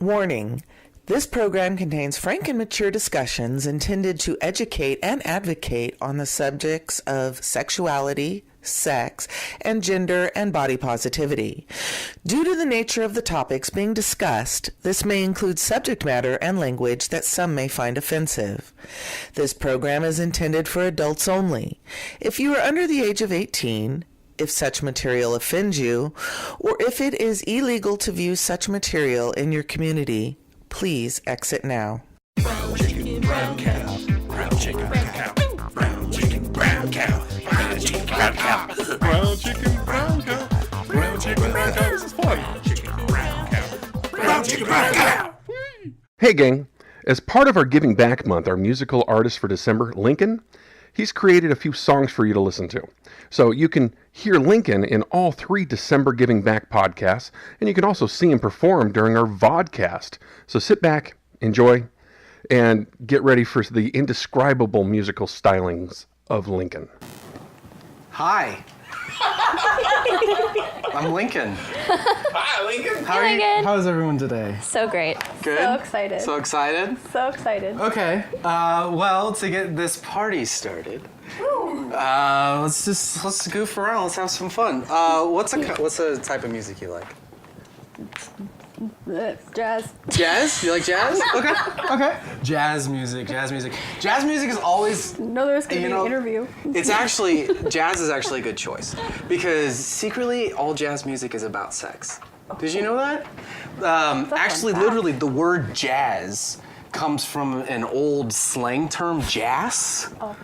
Warning. This program contains frank and mature discussions intended to educate and advocate on the subjects of sexuality, sex, and gender and body positivity. Due to the nature of the topics being discussed, this may include subject matter and language that some may find offensive. This program is intended for adults only. If you are under the age of 18, if such material offends you, or if it is illegal to view such material in your community, please exit now. Brown chicken, brown cow. Brown chicken, brown cow. Brown chicken, brown cow. Brown chicken, brown cow. Brown chicken, brown cow. Brown chicken, brown cow. This is fun. Brown chicken, brown cow. Brown chicken, brown cow. Hey gang, as part of our Giving Back Month, our musical artist for December, Lincoln, he's created a few songs for you to listen to. So you can hear Lincoln in all 3 December Giving Back podcasts, and you can also see him perform during our vodcast. So sit back, enjoy, and get ready for the indescribable musical stylings of Lincoln. Hi. I'm Lincoln. Hi, Lincoln. How are you? Lincoln. How's everyone today? So great. Good? So excited. So excited? So excited. Okay. Well, to get this party started, let's goof around. Let's have some fun. What's the type of music you like? Jazz. Jazz? You like jazz? Okay. Okay. Jazz music. Jazz music is always. No, there's going to be an interview. Jazz is actually a good choice because secretly all jazz music is about sex. Did you know that? Actually, literally, the word jazz comes from an old slang term, jazz. Oh.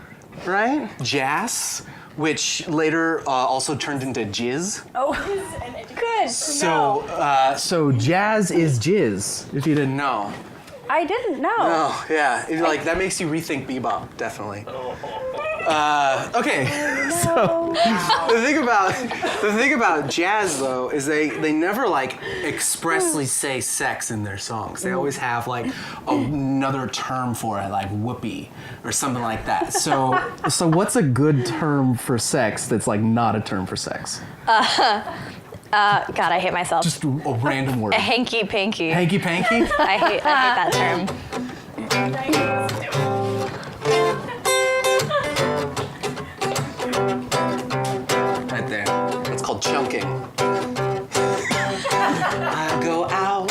Right? Jazz, which later also turned into jizz. Oh, good. So jazz is jizz, if you didn't know. I didn't know. Oh, yeah. That makes you rethink bebop, definitely. Okay. So the thing about jazz though is they never like expressly say sex in their songs. They always have like another term for it, like whoopee or something like that. So what's a good term for sex that's like not a term for sex? God, I hate myself. Just a random word. A hanky-panky. Hanky-panky? I hate that term. Right there. It's called chunking. I go out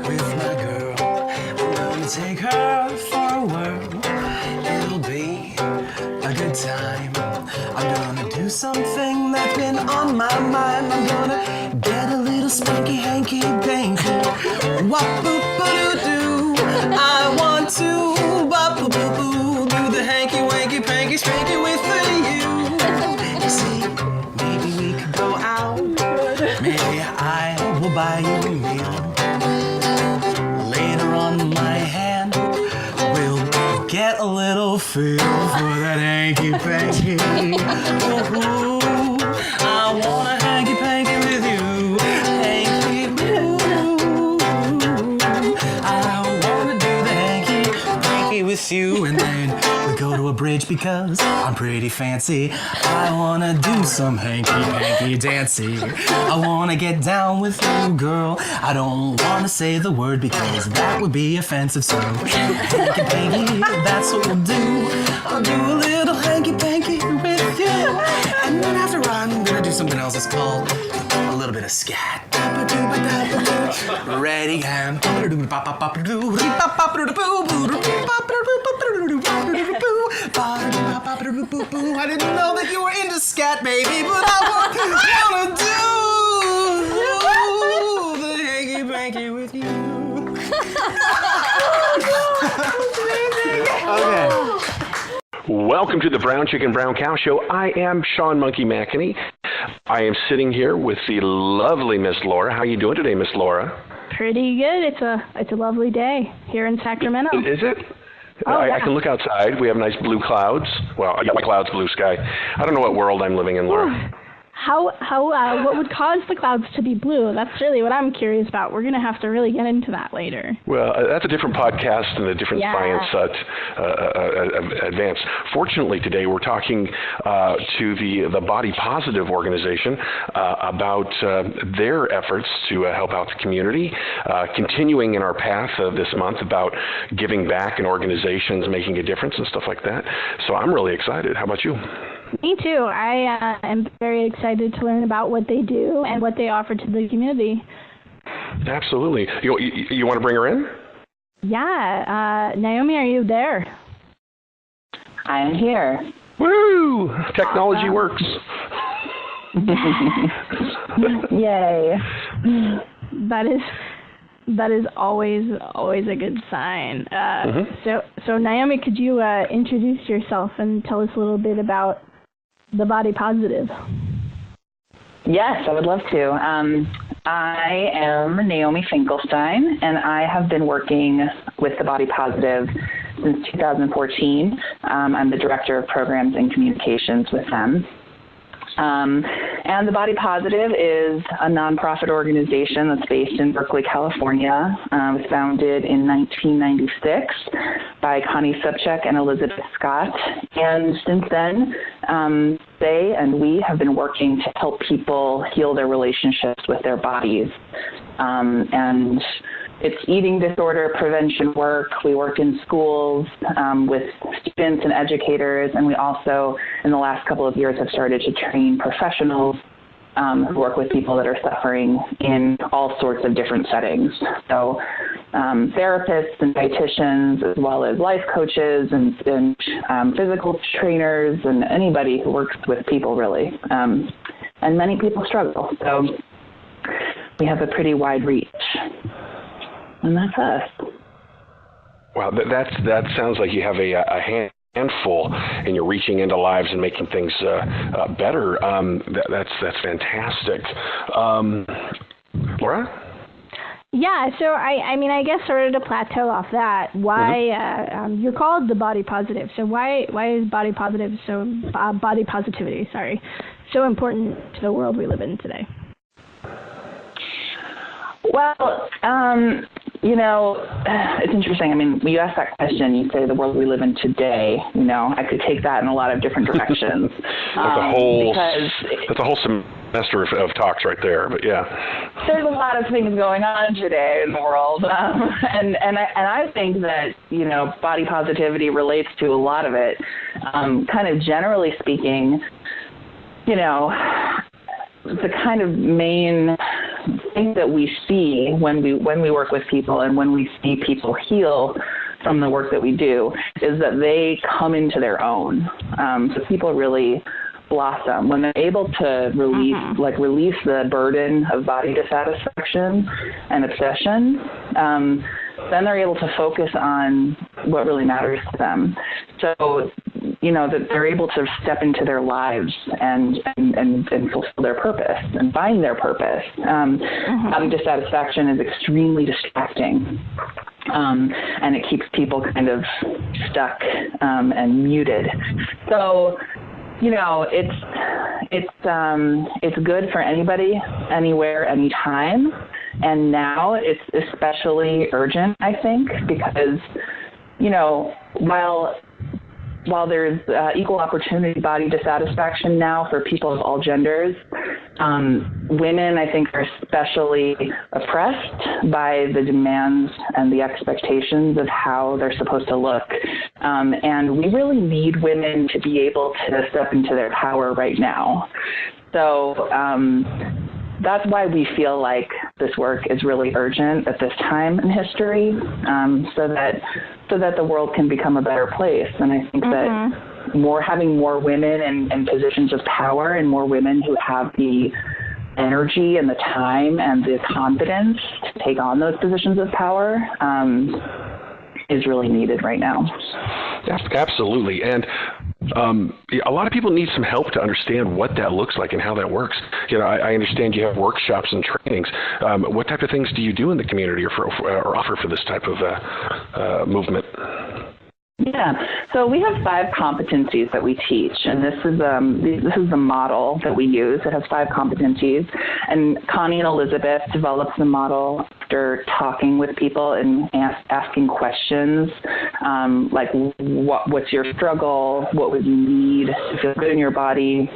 with my girl. I'm gonna take her for a whirl. It'll be a good time. I'm gonna do something that's been on my mind. I'm gonna get a little spanky hanky panky. Wop-boop-a-doo-doo. I want to wop-boop-a-boo. Do the hanky wanky panky spanky with you. You see, maybe we could go out. Maybe I will buy you a meal. Later on my hand, we'll get a little feel for that hanky panky. Ooh, I want a hanky panky with you. Hanky, ooh, I wanna do the hanky panky with you. And then we go to a bridge because I'm pretty fancy. I wanna do some hanky panky dancing. I wanna get down with you, girl. I don't wanna say the word because that would be offensive. So hanky panky, that's what we'll do. I'll do a little hanky panky with you. And then after I'm gonna do something else. It's called a little bit of scat. Ready and I didn't know that you were into scat, baby, but I wanna do the hanky panky with you. Okay. Welcome to the Brown Chicken, Brown Cow Show. I am Sean Monkey McAney. I am sitting here with the lovely Miss Laura. How are you doing today, Miss Laura? Pretty good. It's a lovely day here in Sacramento. Is it? Oh, yeah. I can look outside. We have nice blue clouds. Well, white clouds, blue sky. I don't know what world I'm living in, Laura. what would cause the clouds to be blue? That's really what I'm curious about. We're going to have to really get into that later. Well, that's a different podcast and a different science advance. Fortunately, today we're talking to the Body Positive organization about their efforts to help out the community, continuing in our path this month about giving back in organizations, making a difference and stuff like that. So I'm really excited. How about you? Me too. I am very excited to learn about what they do and what they offer to the community. Absolutely. You want to bring her in? Yeah. Naomi, are you there? I am here. Woo! Technology works. Yay. That is always a good sign. So Naomi, could you introduce yourself and tell us a little bit about the Body Positive? Yes, I would love to. I am Naomi Finkelstein, and I have been working with the Body Positive since 2014. I'm the Director of Programs and Communications with them. And the Body Positive is a nonprofit organization that's based in Berkeley, California. It was founded in 1996 by Connie Subcheck and Elizabeth Scott. And since then, they and we have been working to help people heal their relationships with their bodies. And it's eating disorder prevention work. We work in schools with students and educators, and we also, in the last couple of years, have started to train professionals who work with people that are suffering in all sorts of different settings. So therapists and dietitians, as well as life coaches and physical trainers, and anybody who works with people, really. And many people struggle. So we have a pretty wide reach. And that's us. Wow, that sounds like you have a handful, and you're reaching into lives and making things better. That's fantastic. Laura? Yeah, so I guess sort of to plateau off that, why you're called the Body Positive. So why is body positivity so important to the world we live in today? Well, it's interesting. I mean, when you ask that question, you say the world we live in today. I could take that in a lot of different directions. That's a whole semester of talks right there. But yeah, there's a lot of things going on today in the world, and I think that body positivity relates to a lot of it. Kind of generally speaking, the kind of main thing that we see when we work with people and when we see people heal from the work that we do is that they come into their own. So people really blossom when they're able to release the burden of body dissatisfaction and obsession. Then they're able to focus on what really matters to them. So, that they're able to step into their lives and fulfill their purpose and find their purpose. Body dissatisfaction is extremely distracting, and it keeps people kind of stuck and muted. So, it's good for anybody, anywhere, anytime. And now it's especially urgent, I think, because, while there's equal opportunity body dissatisfaction now for people of all genders, women, I think, are especially oppressed by the demands and the expectations of how they're supposed to look. And we really need women to be able to step into their power right now. So that's why we feel like this work is really urgent at this time in history, so that the world can become a better place. And I think that having more women in positions of power and more women who have the energy and the time and the confidence to take on those positions of power is really needed right now. Absolutely. And a lot of people need some help to understand what that looks like and how that works. I understand you have workshops and trainings. What type of things do you do in the community or offer for this type of movement? Yeah, so we have 5 competencies that we teach, and this is the model that we use. It has 5 competencies, and Connie and Elizabeth developed the model after talking with people and asking questions, like what's your struggle, what would you need to feel good in your body.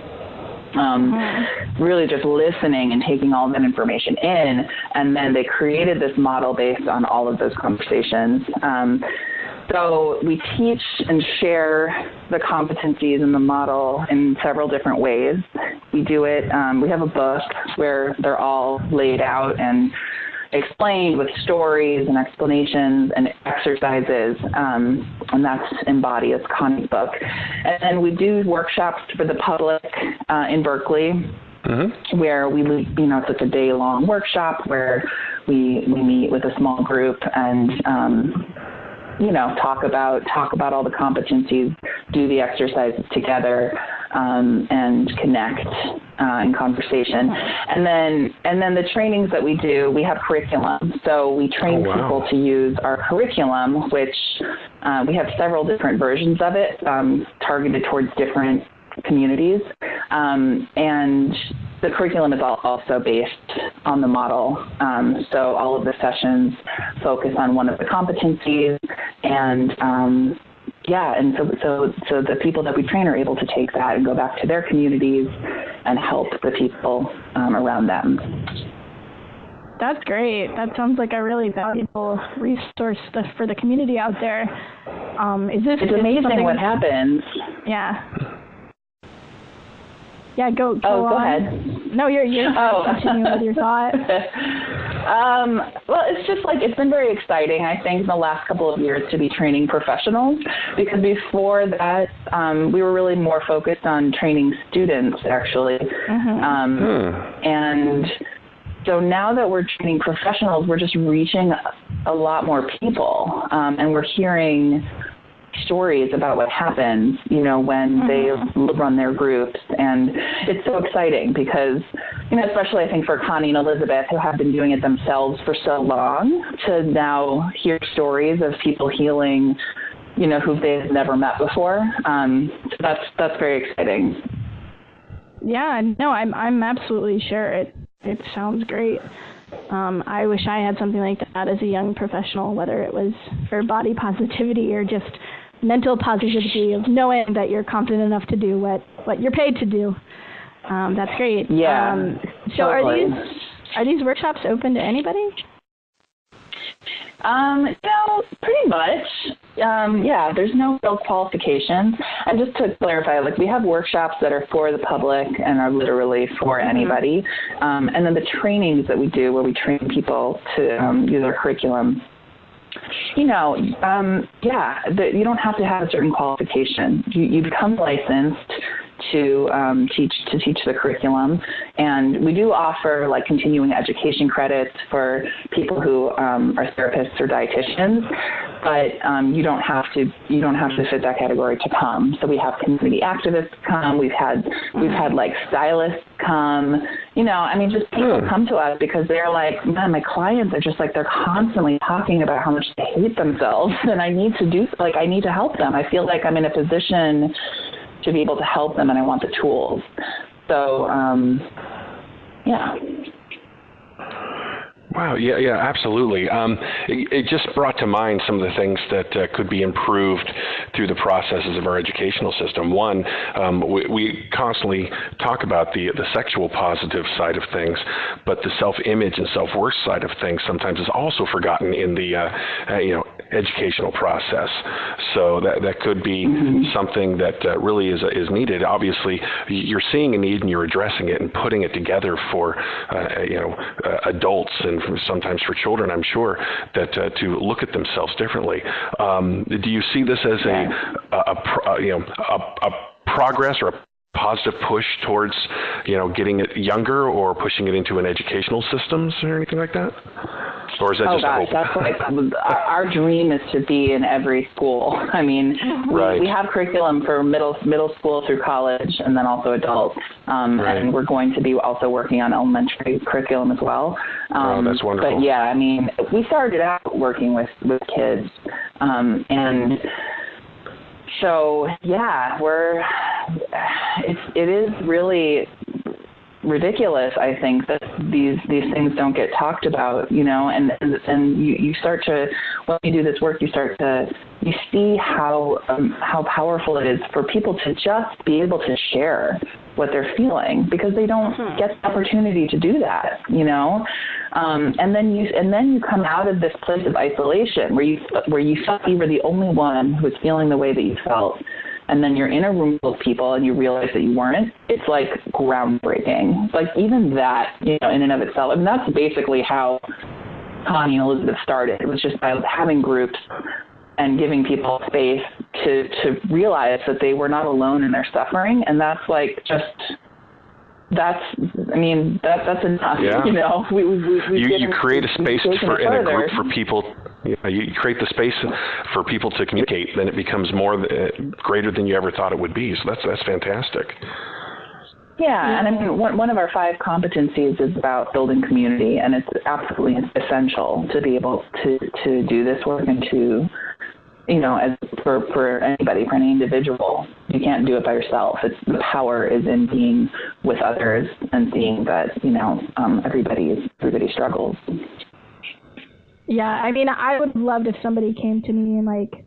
Really just listening and taking all that information in, and then they created this model based on all of those conversations. So we teach and share the competencies in the model in several different ways. We do it, we have a book where they're all laid out and explained with stories and explanations and exercises, and that's Embody, it's Connie's book. And then we do workshops for the public in Berkeley, where we, it's like a day-long workshop where we meet with a small group and talk about all the competencies, do the exercises together, and connect in conversation. And then the trainings that we do, we have curriculum. So we train people to use our curriculum, which we have several different versions of it, targeted towards different communities. And the curriculum is also based on the model. So all of the sessions focus on one of the competencies, and and so the people that we train are able to take that and go back to their communities and help the people around them. That's great. That sounds like a really valuable resource for the community out there. It's amazing what happens. Yeah. Yeah, go go on. ahead. No, you're continuing with your thought. Well, it's just it's been very exciting, I think, in the last couple of years to be training professionals, because before that, we were really more focused on training students, actually. And so now that we're training professionals, we're just reaching a lot more people, and we're hearing stories about what happens, when they run their groups. And it's so exciting because, especially I think for Connie and Elizabeth, who have been doing it themselves for so long, to now hear stories of people healing, who they've never met before. So that's very exciting. Yeah, no, I'm absolutely sure. It sounds great. I wish I had something like that as a young professional, whether it was for body positivity or just mental positivity of knowing that you're confident enough to do what you're paid to do. That's great. Yeah. So totally. are these workshops open to anybody? Pretty much. There's no real qualifications. And just to clarify, we have workshops that are for the public and are literally for anybody. And then the trainings that we do, where we train people to use our curriculum, you don't have to have a certain qualification. You become licensed to teach the curriculum, and we do offer continuing education credits for people who are therapists or dietitians, but you don't have to fit that category to come. So we have community activists come. We've had stylists come. Just people come to us because they're like, man, my clients are just they're constantly talking about how much they hate themselves, and I need to help them. I feel like I'm in a position to be able to help them, and I want the tools. So, Wow, yeah, absolutely. It just brought to mind some of the things that could be improved through the processes of our educational system. One, we constantly talk about the sexual positive side of things, but the self-image and self-worth side of things sometimes is also forgotten in the educational process. So that could be something that really is needed. Obviously, you're seeing a need and you're addressing it and putting it together for adults and sometimes for children, I'm sure, that to look at themselves differently. Do you see this as a progress or a positive push towards getting it younger or pushing it into an educational systems or anything like that? Or is that just a hope? That's our dream is to be in every school. I mean, we have curriculum for middle school through college and then also adults. And we're going to be also working on elementary curriculum as well. That's wonderful. But yeah, I mean, we started out working with kids, and So yeah, it is really ridiculous, I think, that these things don't get talked about, and you start to, when you do this work, you see how powerful it is for people to just be able to share what they're feeling, because they don't get the opportunity to do that, and then you come out of this place of isolation where you thought you were the only one who was feeling the way that you felt. And then you're in a room full of people and you realize that you weren't. It's like groundbreaking. Like even that, in and of itself. And that's basically how Connie and Elizabeth started. It was just by having groups and giving people space to realize that they were not alone in their suffering. And that's that's enough. Yeah. You create a space in a group for people. You create the space for people to communicate, then it becomes more greater than you ever thought it would be. So that's fantastic. Yeah, and I mean, one of our 5 competencies is about building community, and it's absolutely essential to be able to do this work and to, as for anybody, for any individual, you can't do it by yourself. The power is in being with others and seeing that, everybody struggles. Yeah, I mean, I would have loved if somebody came to me in like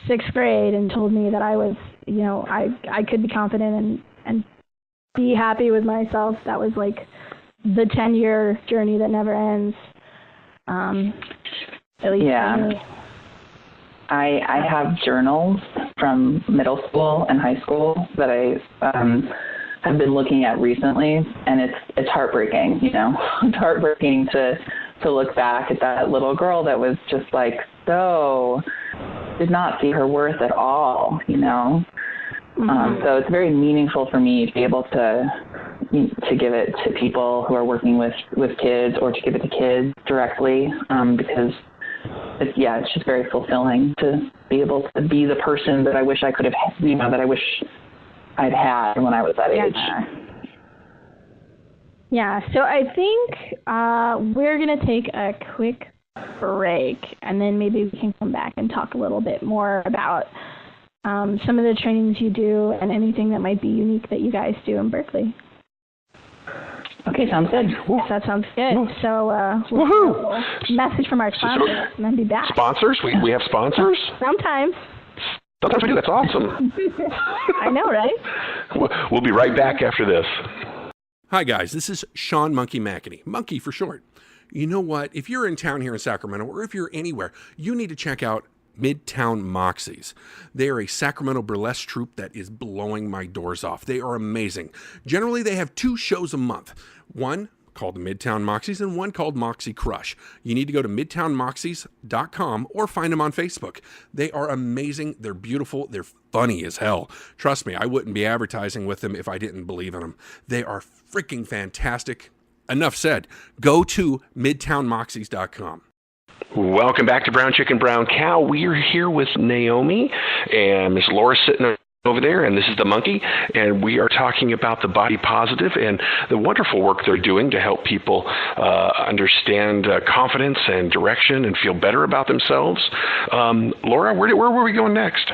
6th grade and told me that I was, I could be confident and be happy with myself. That was like the 10-year journey that never ends. At least for me. I have journals from middle school and high school that I have been looking at recently, and it's heartbreaking. It's heartbreaking to look back at that little girl that was just like did not see her worth at all. So it's very meaningful for me to be able to give it to people who are working with kids, or to give it to kids directly, because it's just very fulfilling to be able to be the person that I wish I could have, that I wish I'd had when I was that age. Yeah, so I think we're going to take a quick break, and then maybe we can come back and talk a little bit more about some of the trainings you do and anything that might be unique that you guys do in Berkeley. Okay, sounds good. Yes, that sounds good. So we'll message from our sponsors and then be back. Sponsors? We have sponsors? Sometimes we do. That's awesome. I know, right? We'll be right back after this. Hi guys, this is Sean Monkey McAnee, Monkey for short. You know what? If you're in town here in Sacramento, or if you're anywhere, you need to check out Midtown Moxies. They are a Sacramento burlesque troupe that is blowing my doors off. They are amazing. Generally, they have 2 shows a month. One called the Midtown Moxies and one called Moxie Crush. You need to go to midtownmoxies.com or find them on Facebook. They are amazing. They're beautiful. They're funny as hell. Trust me, I wouldn't be advertising with them if I didn't believe in them. They are freaking fantastic. Enough said. Go to midtownmoxies.com. Welcome back to Brown Chicken, Brown Cow. We are here with Naomi, and Miss Laura's sitting over there, and this is the monkey, and we are talking about the body positive and the wonderful work they're doing to help people understand confidence and direction and feel better about themselves. Laura, where were we going next?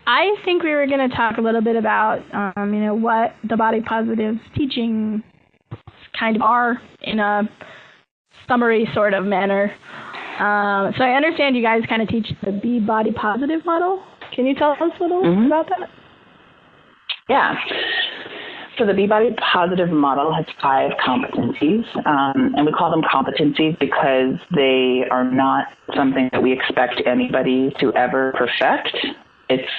I think we were going to talk a little bit about, what the body positive teaching kind of are in a summary sort of manner. So I understand you guys kind of teach the Be Body Positive model. Can you tell us a little about that? Yeah. So the Be Body Positive model has 5 competencies, and we call them competencies because they are not something that we expect anybody to ever perfect. It's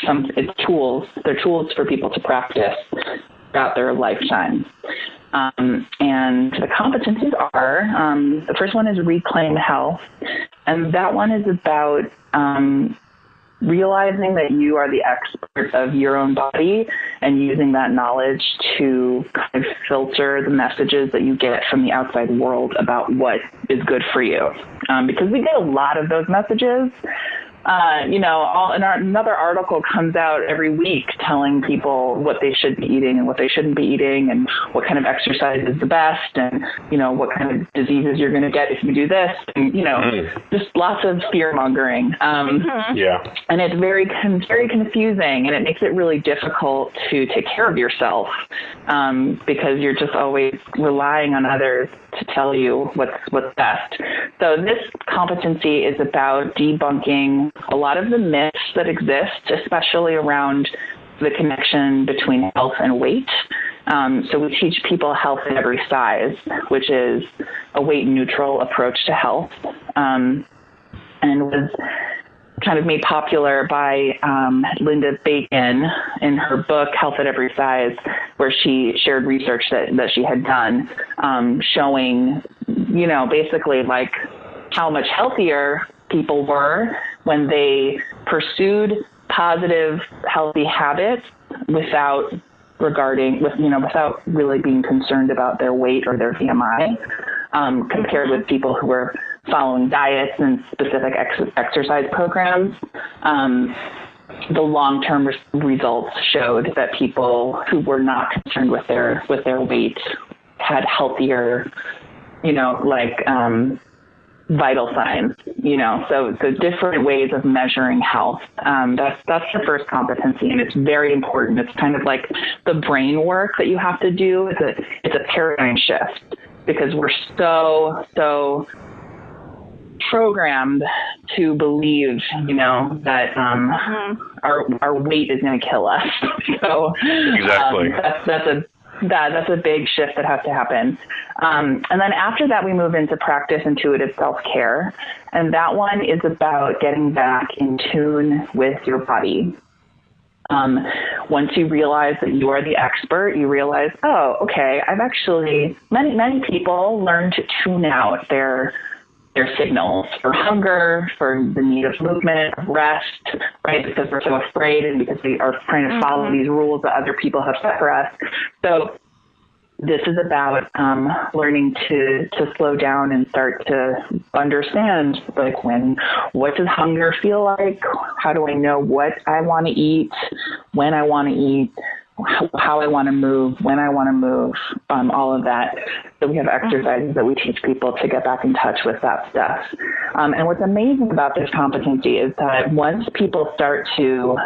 tools. They're tools for people to practice throughout their lifetime. And the competencies are, the first one is reclaim health. And that one is about realizing that you are the expert of your own body and using that knowledge to kind of filter the messages that you get from the outside world about what is good for you. Because we get a lot of those messages, Another article comes out every week telling people what they should be eating and what they shouldn't be eating, and what kind of exercise is the best, and what kind of diseases you're going to get if you do this, and just lots of fear mongering. And it's very confusing, and it makes it really difficult to take care of yourself, because you're just always relying on others to tell you what's best. So this competency is about debunking a lot of the myths that exist, especially around the connection between health and weight. So we teach people health at every size, which is a weight neutral approach to health, and was kind of made popular by Linda Bacon in her book, Health at Every Size, where she shared research that she had done, showing, basically like how much healthier people were when they pursued positive, healthy habits without really being concerned about their weight or their BMI, compared with people who were following diets and specific exercise programs. The long-term results showed that people who were not concerned with their weight had healthier, vital signs, so the different ways of measuring health. That's the first competency, and it's very important. It's kind of like the brain work that you have to do. It's a paradigm shift, because we're so programmed to believe, that our weight is going to kill us. So exactly. That's a big shift that has to happen. And then after that, we move into practice intuitive self-care. And that one is about getting back in tune with your body. Once you realize that you are the expert, you realize, oh, okay, I've actually, many people learn to tune out their signals for hunger, for the need of movement, of rest, right? Because we're so afraid, and because we are trying to follow these rules that other people have set for us. So this is about learning to slow down and start to understand, like, what does hunger feel like? How do I know what I want to eat, when I want to eat, how I want to move, when I want to move, all of that. So we have exercises that we teach people to get back in touch with that stuff. And what's amazing about this competency is that once people start to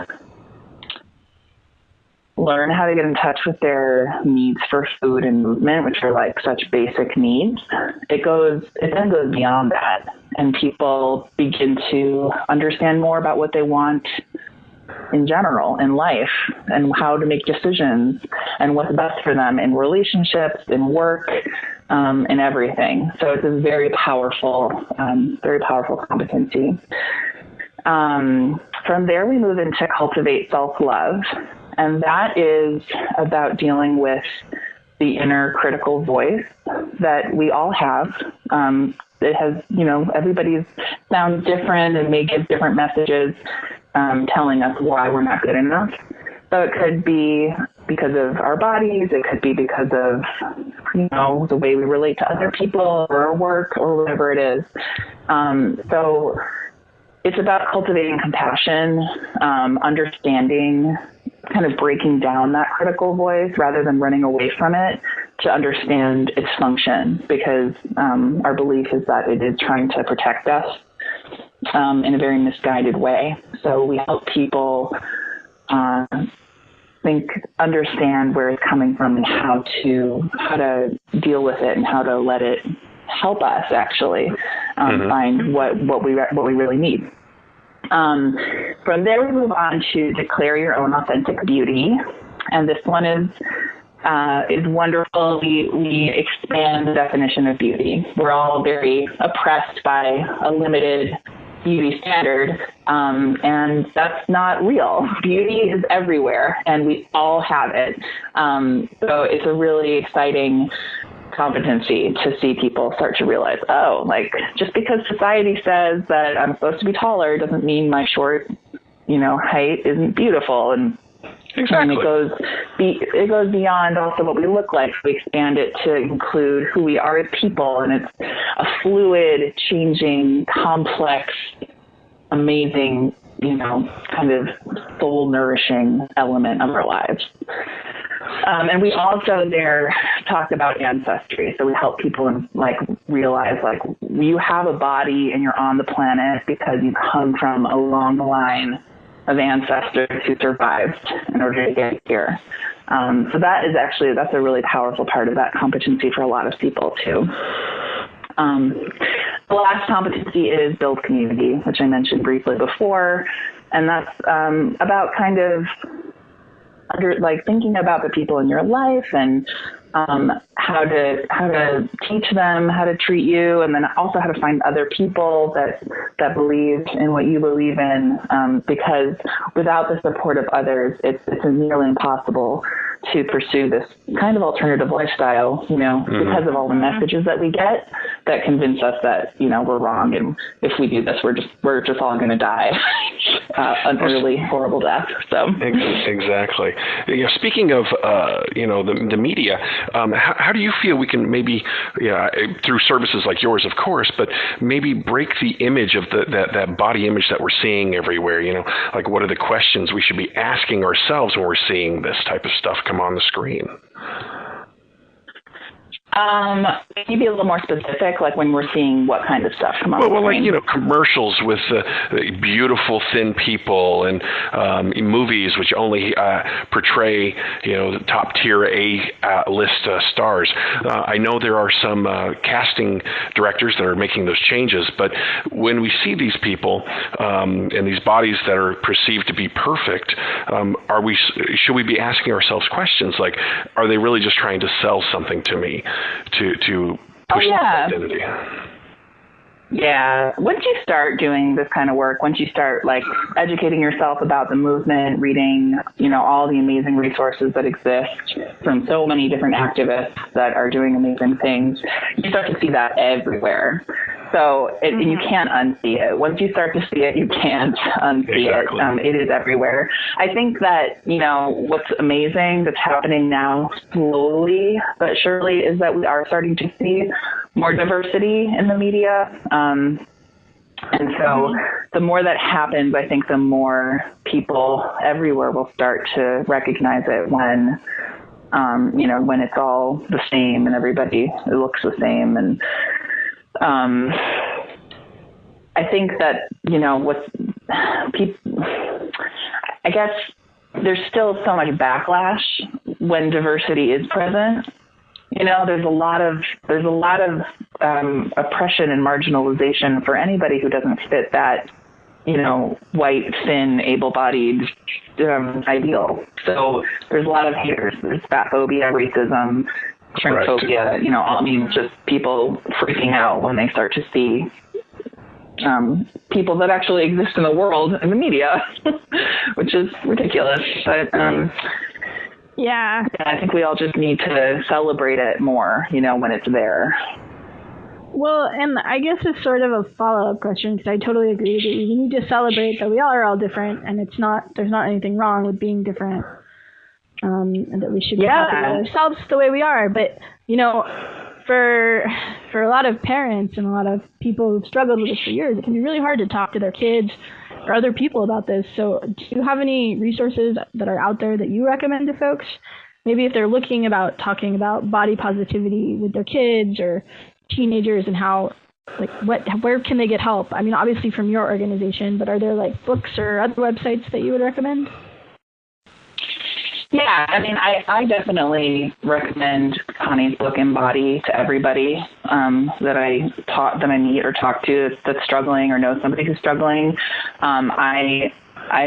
learn how to get in touch with their needs for food and movement, which are like such basic needs, it then goes beyond that. And people begin to understand more about what they want in general in life, and how to make decisions, and what's best for them in relationships, in work, and everything. So it's a very powerful competency. From there, we move into cultivate self-love. And that is about dealing with the inner critical voice that we all have. It has, everybody's sounds different and may give different messages, telling us why we're not good enough. So it could be because of our bodies. It could be because of, the way we relate to other people or our work or whatever it is. So it's about cultivating compassion, understanding, kind of breaking down that critical voice rather than running away from it, to understand its function, because our belief is that it is trying to protect us in a very misguided way. So we help people understand where it's coming from, and how to deal with it, and how to let it help us actually find what we really need. From there, we move on to declare your own authentic beauty, and this one is wonderful. We expand the definition of beauty. We're all very oppressed by a limited beauty standard, and that's not real. Beauty is everywhere, and we all have it. So it's a really exciting competency to see people start to realize, just because society says that I'm supposed to be taller doesn't mean my short, height isn't beautiful. And exactly. And it goes beyond also what we look like. We expand it to include who we are as people, and it's a fluid, changing, complex amazing, kind of soul nourishing element of our lives. And we also there talk about ancestry. So we help people realize you have a body and you're on the planet because you come from a long line of ancestors who survived in order to get here. So that's a really powerful part of that competency for a lot of people too. The last competency is build community, which I mentioned briefly before. And that's about kind of thinking about the people in your life and how to teach them how to treat you, and then also how to find other people that believe in what you believe in, because without the support of others, it's nearly impossible to pursue this kind of alternative lifestyle, because of all the messages that we get that convince us that, we're wrong. And if we do this, we're just all going to die an early, horrible death. So exactly. Speaking of, the media, how do you feel we can maybe, through services like yours, of course, but maybe break the image of that body image that we're seeing everywhere? What are the questions we should be asking ourselves when we're seeing this type of stuff come on the screen? Can you be a little more specific, like when we're seeing what kind of stuff come on the screen? Commercials with beautiful, thin people, and movies which only portray, the top tier A-list stars. I know there are some casting directors that are making those changes, but when we see these people and these bodies that are perceived to be perfect, should we be asking ourselves questions like, are they really just trying to sell something to me? To push that identity. Yeah. Once you start doing this kind of work, once you start educating yourself about the movement, reading, all the amazing resources that exist from so many different activists that are doing amazing things, you start to see that everywhere. So and you can't unsee it. Once you start to see it, you can't unsee it. It is everywhere. I think that, what's amazing that's happening now slowly but surely is that we are starting to see more diversity in the media. And so the more that happens, I think the more people everywhere will start to recognize it when it's all the same and it looks the same. And I think that, I guess there's still so much backlash when diversity is present. There's a lot of oppression and marginalization for anybody who doesn't fit that, white, thin, able-bodied ideal. So there's a lot of haters. There's fatphobia, racism, transphobia, just people freaking out when they start to see people that actually exist in the world in the media, which is ridiculous. But yeah, I think we all just need to celebrate it more, when it's there. Well, and I guess it's sort of a follow-up question, because I totally agree with you. We need to celebrate that we are all different, and there's not anything wrong with being different. And that we should be happy with ourselves the way we are. But, for a lot of parents and a lot of people who've struggled with this for years, it can be really hard to talk to their kids or other people about this. So do you have any resources that are out there that you recommend to folks? Maybe if they're talking about body positivity with their kids or teenagers, and how, where can they get help? I mean, obviously from your organization, but are there books or other websites that you would recommend? Yeah, I mean, I definitely recommend Connie's book Embody to everybody that I meet or talk to that's struggling or know somebody who's struggling. I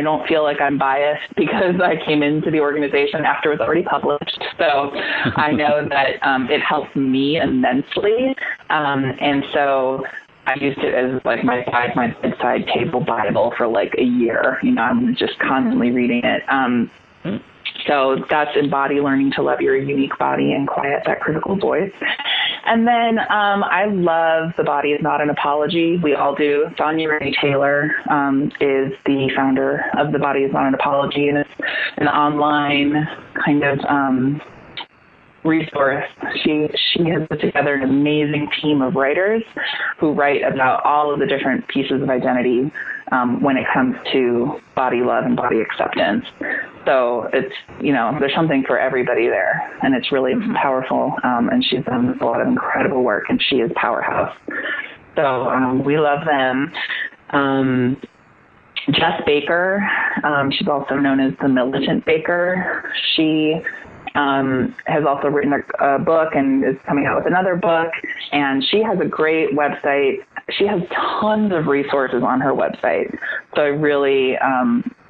don't feel like I'm biased because I came into the organization after it was already published. So I know that it helps me immensely. And so I used it as my bedside table Bible for a year. I'm just constantly reading it. So that's Embody, Learning to Love Your Unique Body and Quiet That Critical Voice. And then I love The Body Is Not an Apology. We all do. Sonia Renee Taylor is the founder of The Body Is Not an Apology, and it's an online kind of resource. She has put together an amazing team of writers who write about all of the different pieces of identity when it comes to body love and body acceptance. So it's, there's something for everybody there, and it's really powerful. And she's done a lot of incredible work, and she is powerhouse. So we love them. Jess Baker, she's also known as the Militant Baker. She has also written a book and is coming out with another book, and she has a great website. She has tons of resources on her website. So I really,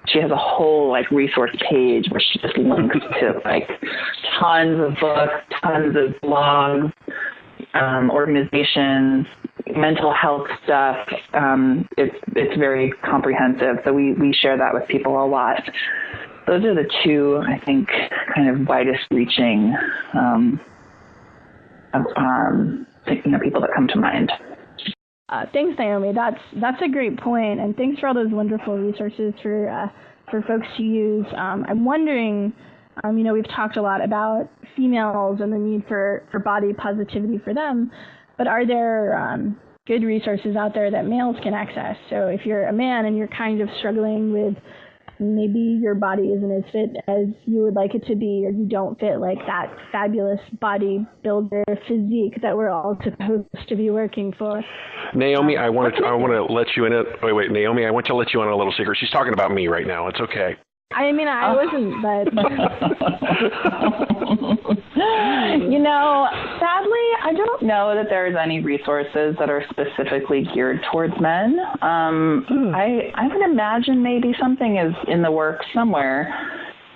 she has a whole resource page where she just links to tons of books, tons of blogs, organizations, mental health stuff. It's very comprehensive. So we share that with people a lot. Those are the two, I think, kind of widest reaching people that come to mind. Thanks, Naomi. That's a great point, and thanks for all those wonderful resources for folks to use. I'm wondering, we've talked a lot about females and the need for body positivity for them, but are there good resources out there that males can access? So if you're a man and you're kind of struggling with maybe your body isn't as fit as you would like it to be, or you don't fit that fabulous bodybuilder physique that we're all supposed to be working for. Naomi, I want to let you in it. Wait, Naomi, I want to let you on a little secret. She's talking about me right now. It's okay. I mean, I wasn't, but sadly, I don't know that there's any resources that are specifically geared towards men. I would imagine maybe something is in the works somewhere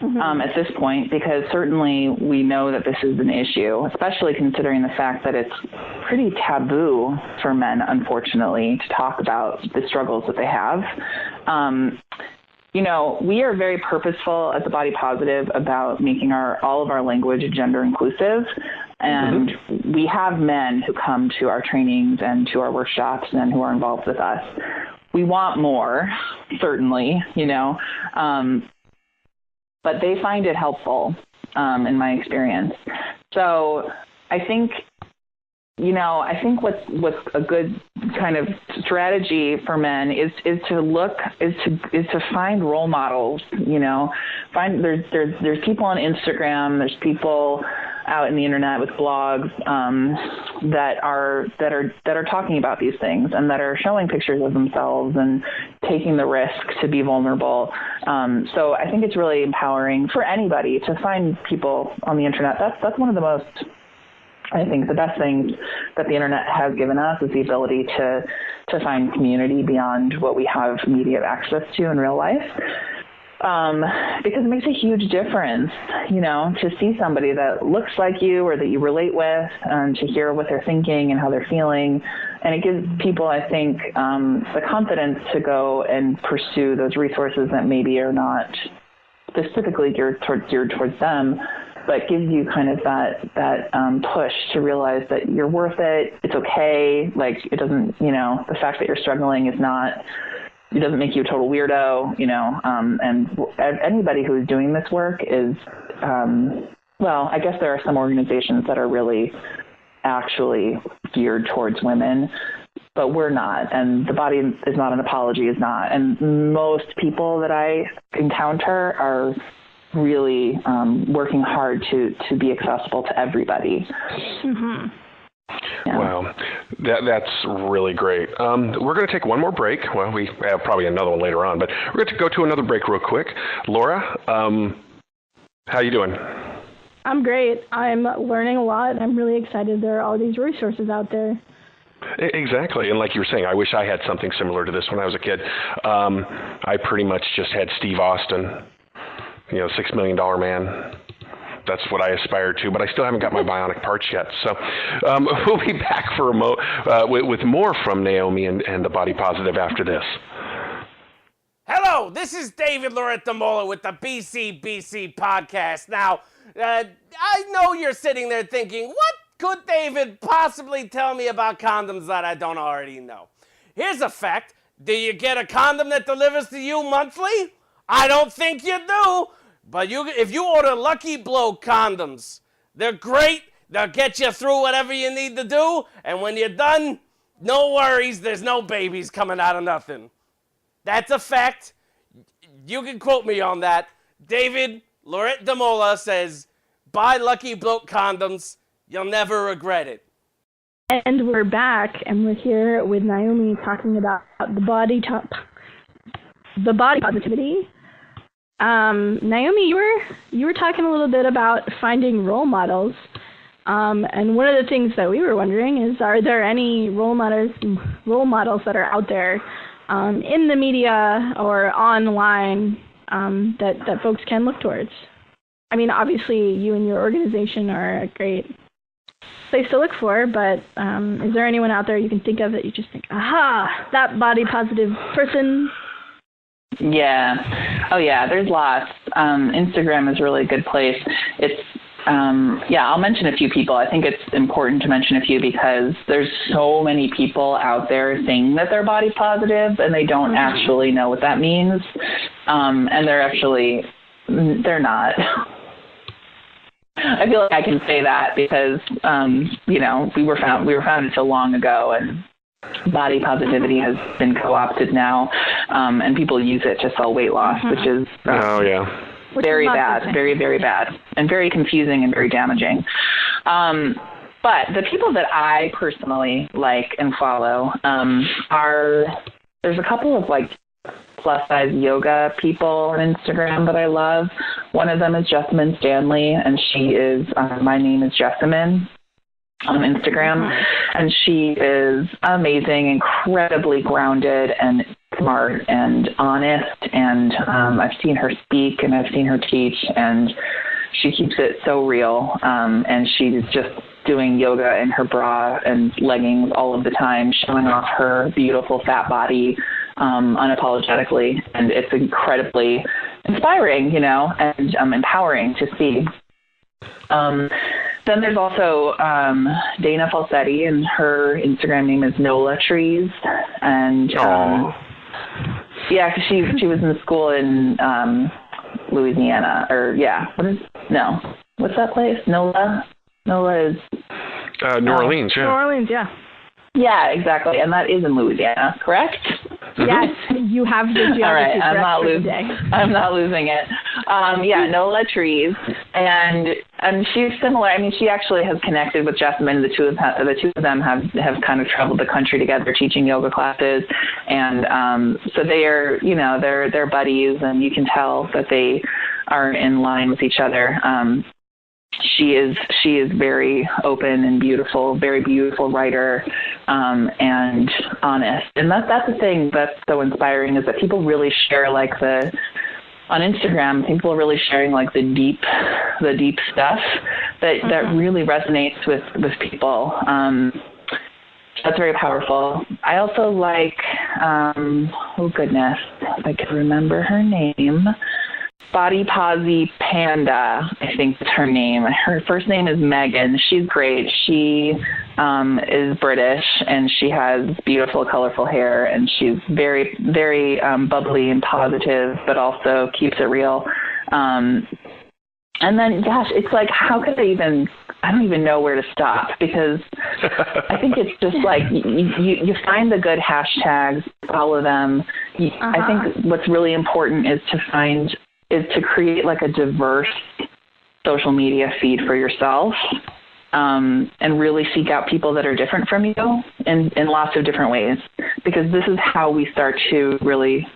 at this point, because certainly we know that this is an issue, especially considering the fact that it's pretty taboo for men, unfortunately, to talk about the struggles that they have. We are very purposeful at the Body Positive about making all of our language gender inclusive. And we have men who come to our trainings and to our workshops and who are involved with us. We want more, certainly, but they find it helpful, in my experience. So I think what's a good kind of strategy for men is to find role models. There's people on Instagram, there's people out in the internet with blogs that are talking about these things and that are showing pictures of themselves and taking the risk to be vulnerable. So I think it's really empowering for anybody to find people on the internet. That's one of the most, I think, the best things that the internet has given us is the ability to find community beyond what we have immediate access to in real life. Because it makes a huge difference, to see somebody that looks like you or that you relate with, and to hear what they're thinking and how they're feeling. And it gives people, I think, the confidence to go and pursue those resources that maybe are not specifically geared towards them, but gives you kind of that push to realize that you're worth it. It's okay. It doesn't, the fact that you're struggling it doesn't make you a total weirdo, and anybody who's doing this work is, I guess there are some organizations that are really actually geared towards women, but we're not. And the Body is Not an Apology is not. And most people that I encounter are really working hard to be accessible to everybody. Mm-hmm. Yeah. Wow, that's really great. We're going to take one more break. Well, we have probably another one later on, but we're going to go to another break real quick. Laura, how you doing? I'm great. I'm learning a lot. I'm really excited there are all these resources out there. Exactly. And like you were saying, I wish I had something similar to this when I was a kid. I pretty much just had Steve Austin, $6 Million Man. That's what I aspire to, but I still haven't got my bionic parts yet. So we'll be back for with more from Naomi and the Body Positive after this. Hello, this is David Lorettamola with the BCBC podcast. Now, I know you're sitting there thinking, what could David possibly tell me about condoms that I don't already know? Here's a fact. Do you get a condom that delivers to you monthly? I don't think you do. But if you order Lucky Blow condoms, They're great. They'll get you through whatever you need to do. And when you're done, no worries. There's no babies coming out of nothing. That's a fact. You can quote me on that. David Lorette DeMola says, buy Lucky Bloke condoms. You'll never regret it. And we're back, and we're here with Naomi talking about the body positivity. Naomi, you were talking a little bit about finding role models, and one of the things that we were wondering is, are there any role models that are out there in the media or online that folks can look towards? I mean, obviously, you and your organization are a great place to look for, but is there anyone out there you can think of that you just think, aha, that body positive person? Yeah. Oh, yeah, there's lots. Instagram is a really good place. It's, I'll mention a few people. I think it's important to mention a few because there's so many people out there saying that they're body positive and they don't actually know what that means. And they're not. I feel like I can say that because, we were founded so long ago, and body positivity has been co-opted now, and people use it to sell weight loss, which is very bad, very, very bad, and very confusing and very damaging. But the people that I personally like and follow there's a couple of plus-size yoga people on Instagram that I love. One of them is Jessamine Stanley, and she is My Name is Jessamine on Instagram. And she is amazing, incredibly grounded and smart and honest. And I've seen her speak and I've seen her teach, and she keeps it so real. And she's just doing yoga in her bra and leggings all of the time, showing off her beautiful fat body unapologetically, and it's incredibly inspiring, and empowering to see. Then there's also Dana Falsetti, and her Instagram name is Nola Trees, and because she was in school in Louisiana, what's that place? Nola is New Orleans, yeah. New Orleans, yeah. Yeah, exactly, and that is in Louisiana, correct? Yes, you have the geography. All right, I'm not losing it. Nola Trees, and she's similar. I mean, she actually has connected with Jessamine. The two of them have kind of traveled the country together teaching yoga classes, and so they are, they're buddies, and you can tell that they are in line with each other. She is very open and beautiful, very beautiful writer, and honest. And that's the thing that's so inspiring, is that people really share on Instagram, people are really sharing the deep stuff that really resonates with people. That's very powerful. I also like, if I could remember her name, Body Posy Panda, I think is her name. Her first name is Megan. She's great. She is British, and she has beautiful, colorful hair, and she's very, very bubbly and positive, but also keeps it real. And then, gosh, it's how could I don't even know where to stop, because I think it's just you find the good hashtags, follow them. I think what's really important is to create a diverse social media feed for yourself, and really seek out people that are different from you in lots of different ways, because this is how we start to really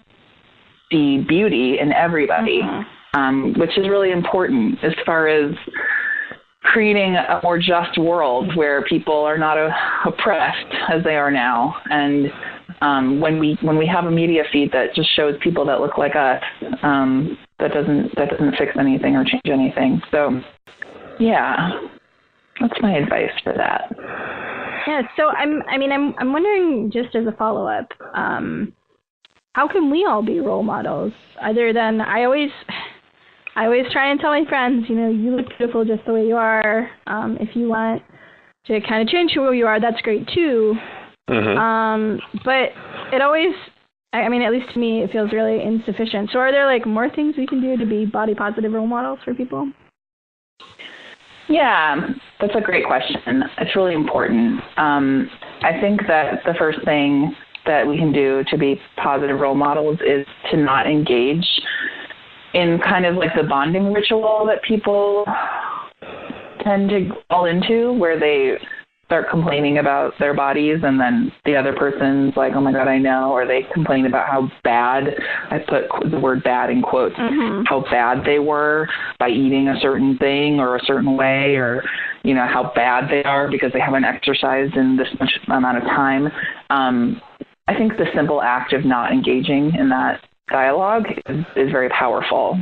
see beauty in everybody, which is really important as far as creating a more just world where people are not oppressed as they are now. And when we have a media feed that just shows people that look like us, that doesn't fix anything or change anything. So, yeah, that's my advice for that. Yeah. So I'm wondering, just as a follow-up, how can we all be role models? Other than I always try and tell my friends, you look beautiful just the way you are. If you want to kind of change who you are, that's great too. But it always, at least to me, it feels really insufficient. So are there more things we can do to be body positive role models for people? Yeah, that's a great question. It's really important. I think that the first thing that we can do to be positive role models is to not engage in kind of like the bonding ritual that people tend to fall into, where they start complaining about their bodies and then the other person's like, oh my God, I know, or they complain about how bad, I put the word bad in quotes, how bad they were by eating a certain thing or a certain way, or, you know, how bad they are because they haven't exercised in this much amount of time. I think the simple act of not engaging in that dialogue is very powerful.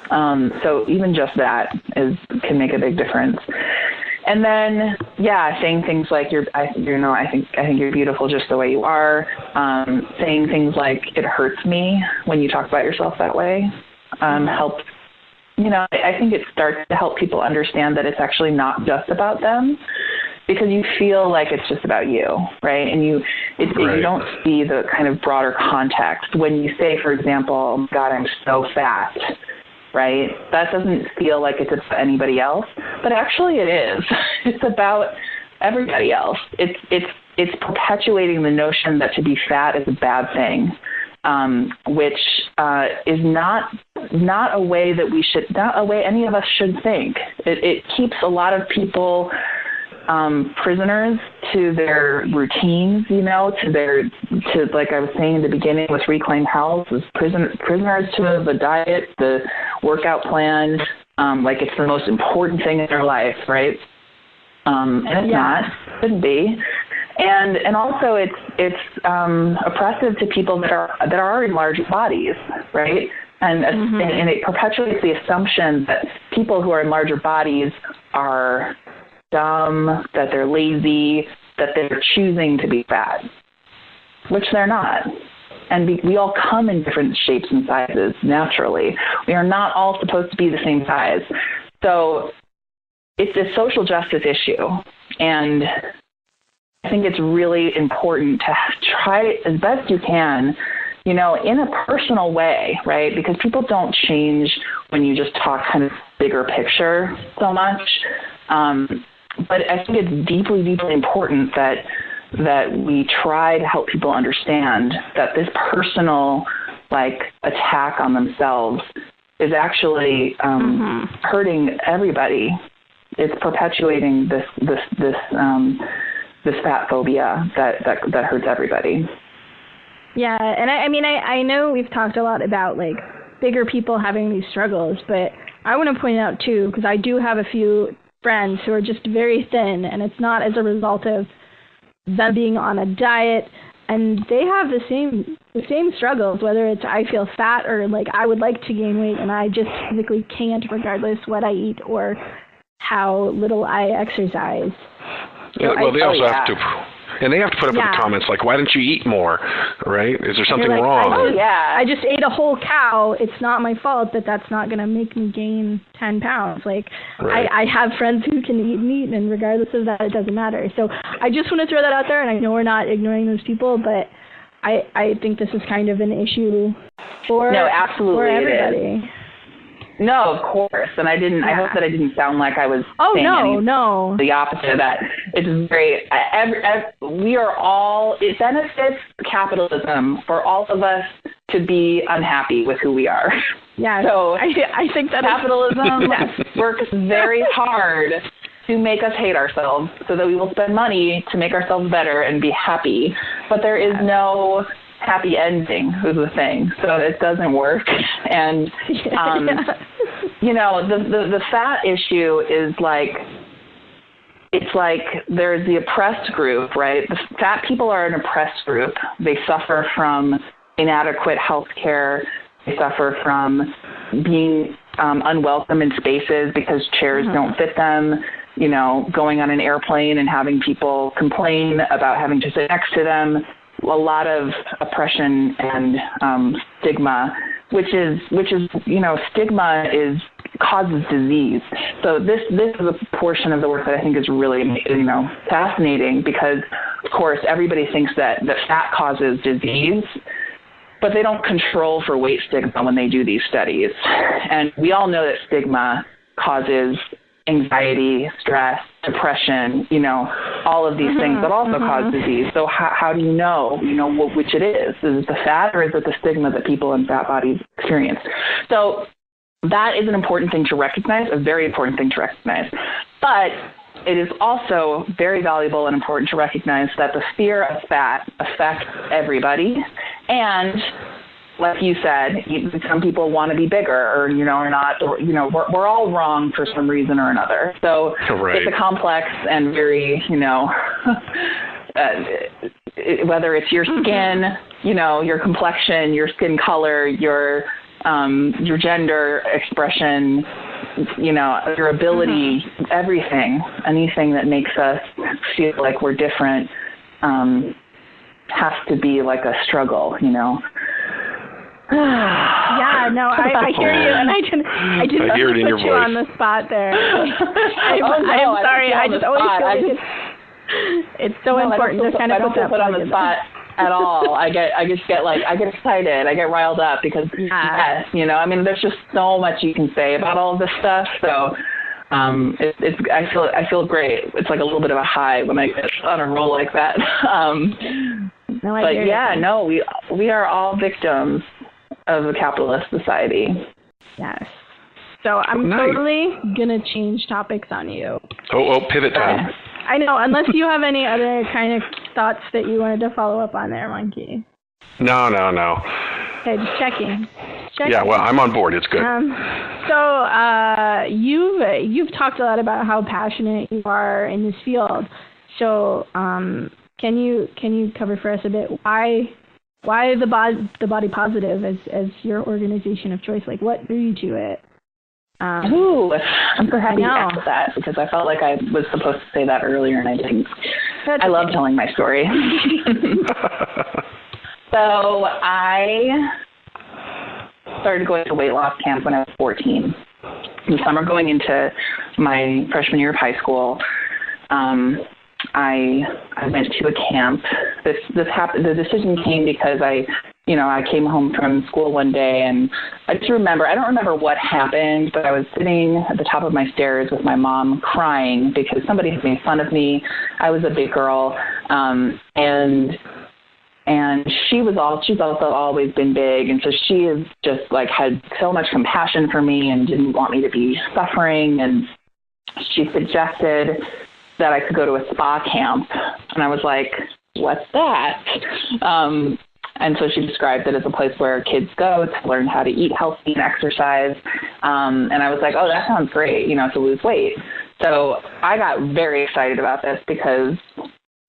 So even just that can make a big difference. And then, yeah, saying things like I think you're beautiful just the way you are. Saying things like it hurts me when you talk about yourself that way helps. You know, I think it starts to help people understand that it's actually not just about them, because you feel like it's just about you, right? And you don't see the kind of broader context when you say, for example, oh my God, I'm so fat. Right? That doesn't feel like it's about anybody else, but actually it is. It's about everybody else. It's perpetuating the notion that to be fat is a bad thing, which is not a way that not a way any of us should think. It keeps a lot of people prisoners to their routines, you know, to like I was saying in the beginning with Reclaim Health, was prisoners to the diet, the workout plan, like it's the most important thing in their life, right? And it's not, it shouldn't be. And also it's oppressive to people that are in large bodies, right? And it perpetuates the assumption that people who are in larger bodies are dumb, that they're lazy, that they're choosing to be fat, which they're not. And we all come in different shapes and sizes naturally. We are not all supposed to be the same size. So it's a social justice issue. And I think it's really important to try as best you can, you know, in a personal way, right? Because people don't change when you just talk kind of bigger picture so much. But I think it's deeply, deeply important that we try to help people understand that this personal, like, attack on themselves is actually hurting everybody. It's perpetuating this fat phobia that hurts everybody. Yeah, and I know we've talked a lot about, like, bigger people having these struggles, but I want to point out, too, because I do have a few friends who are just very thin, and it's not as a result of them being on a diet, and they have the same struggles, whether it's I feel fat or like I would like to gain weight and I just physically can't, regardless what I eat or how little I exercise. Yeah, well, they also have to, and they have to put up with the comments like, "Why don't you eat more?" Right? Is there something wrong? I just ate a whole cow. It's not my fault that that's not going to make me gain 10 pounds. Like, I have friends who can eat meat, and regardless of that, it doesn't matter. So I just want to throw that out there, and I know we're not ignoring those people, but I think this is kind of an issue for everybody. No, of course. And I hope that I didn't sound like I was saying no. The opposite of that. It's very, we are all, it benefits capitalism for all of us to be unhappy with who we are. Yeah. So I think that capitalism works very hard to make us hate ourselves so that we will spend money to make ourselves better and be happy. But there is no happy ending is the thing, so it doesn't work. And you know, the fat issue is like, it's like there's the oppressed group, right? The fat people are an oppressed group. They suffer from inadequate health care. They suffer from being unwelcome in spaces because chairs don't fit them. You know, going on an airplane and having people complain about having to sit next to them. A lot of oppression and stigma, which is you know, stigma causes disease. So this is a portion of the work that I think is really, you know, fascinating, because of course everybody thinks that fat causes disease, but they don't control for weight stigma when they do these studies. And we all know that stigma causes anxiety, stress, depression, all of these things that also cause disease. So how do you know, which it is? Is it the fat or is it the stigma that people in fat bodies experience? So that is an important thing to recognize, a very important thing to recognize. But it is also very valuable and important to recognize that the fear of fat affects everybody. And like you said, some people want to be bigger or, or not, or, we're all wrong for some reason or another. So It's a complex and very, whether it's your skin, your complexion, your skin color, your gender expression, your ability, everything, anything that makes us feel like we're different, has to be like a struggle, Yeah, no, I hear you, and I didn't I hear it in your put you voice. on the spot there. I'm sorry. I just always feel like it's so important to kind of put on the spot at all. I get excited. I get riled up because yes, there's just so much you can say about all of this stuff. So I feel great. It's like a little bit of a high when I get on a roll like that. We are all victims of a capitalist society. Yes. So I'm totally gonna change topics on you. Pivot time. I know, unless you have any other kind of thoughts that you wanted to follow up on there, Monkey. No. Okay, just checking. Yeah, well, I'm on board. It's good. You've talked a lot about how passionate you are in this field. So, can you cover for us a bit why the body positive as your organization of choice? Like, what drew you to it? I'm so happy you asked that because I felt like I was supposed to say that earlier and I didn't. I love telling my story. So I started going to weight loss camp when I was 14. The summer going into my freshman year of high school, I went to a camp. This happened. The decision came because I came home from school one day and I don't remember what happened, but I was sitting at the top of my stairs with my mom crying because somebody had made fun of me. I was a big girl, and she's also always been big, and so she is just like had so much compassion for me and didn't want me to be suffering, and she suggested that I could go to a spa camp, and I was like, what's that? And so she described it as a place where kids go to learn how to eat healthy and exercise. And I was like, oh, that sounds great, to lose weight. So I got very excited about this because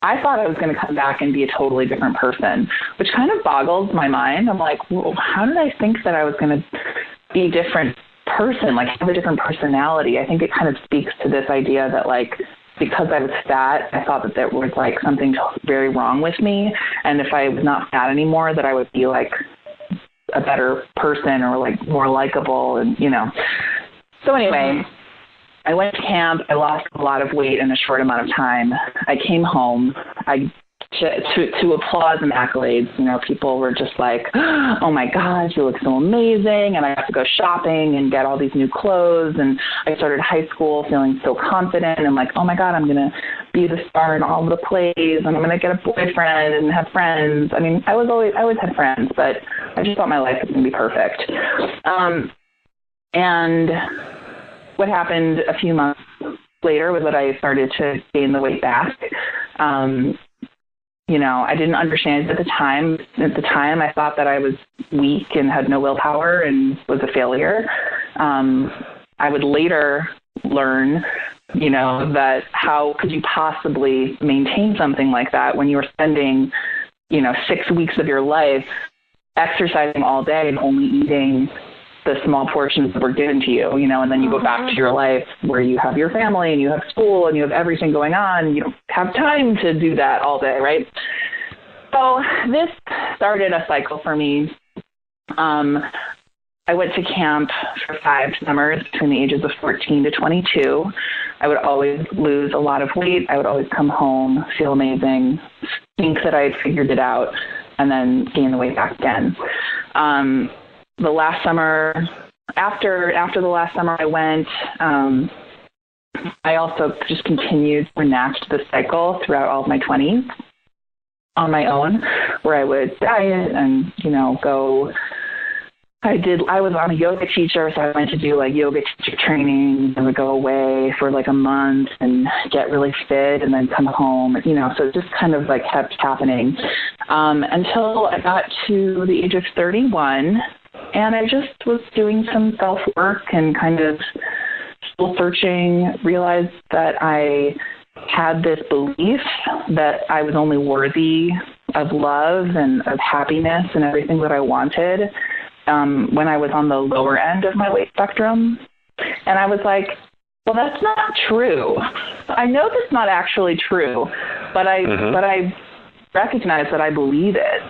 I thought I was going to come back and be a totally different person, which kind of boggles my mind. I'm like, well, how did I think that I was going to be a different person, like have a different personality? I think it kind of speaks to this idea that like, because I was fat, I thought that there was like something very wrong with me. And if I was not fat anymore, that I would be like a better person or like more likable and, So anyway, I went to camp. I lost a lot of weight in a short amount of time. I came home. To applause and accolades, people were just like, oh my gosh, you look so amazing. And I got to go shopping and get all these new clothes. And I started high school feeling so confident and like, oh my God, I'm going to be the star in all of the plays and I'm going to get a boyfriend and have friends. I mean, I always had friends, but I just thought my life was going to be perfect. And what happened a few months later was that I started to gain the weight back. I didn't understand it at the time. At the time, I thought that I was weak and had no willpower and was a failure. I would later learn, that how could you possibly maintain something like that when you were spending, 6 weeks of your life exercising all day and only eating the small portions that were given to you, and then you go back to your life where you have your family and you have school and you have everything going on and you don't have time to do that all day, right? So this started a cycle for me. I went to camp for 5 summers between the ages of 14 to 22. I would always lose a lot of weight. I would always come home, feel amazing, think that I had figured it out, and then gain the weight back again. The last summer, after the last summer I went, I also just continued to enact the cycle throughout all of my 20s on my own, where I would diet and, go. I was on a yoga teacher, so I went to do like yoga teacher training and would go away for like a month and get really fit and then come home, so it just kind of like kept happening until I got to the age of 31, and I just was doing some self-work and kind of soul searching, realized that I had this belief that I was only worthy of love and of happiness and everything that I wanted when I was on the lower end of my weight spectrum. And I was like, well, that's not true. I know that's not actually true, but I recognize that I believe it.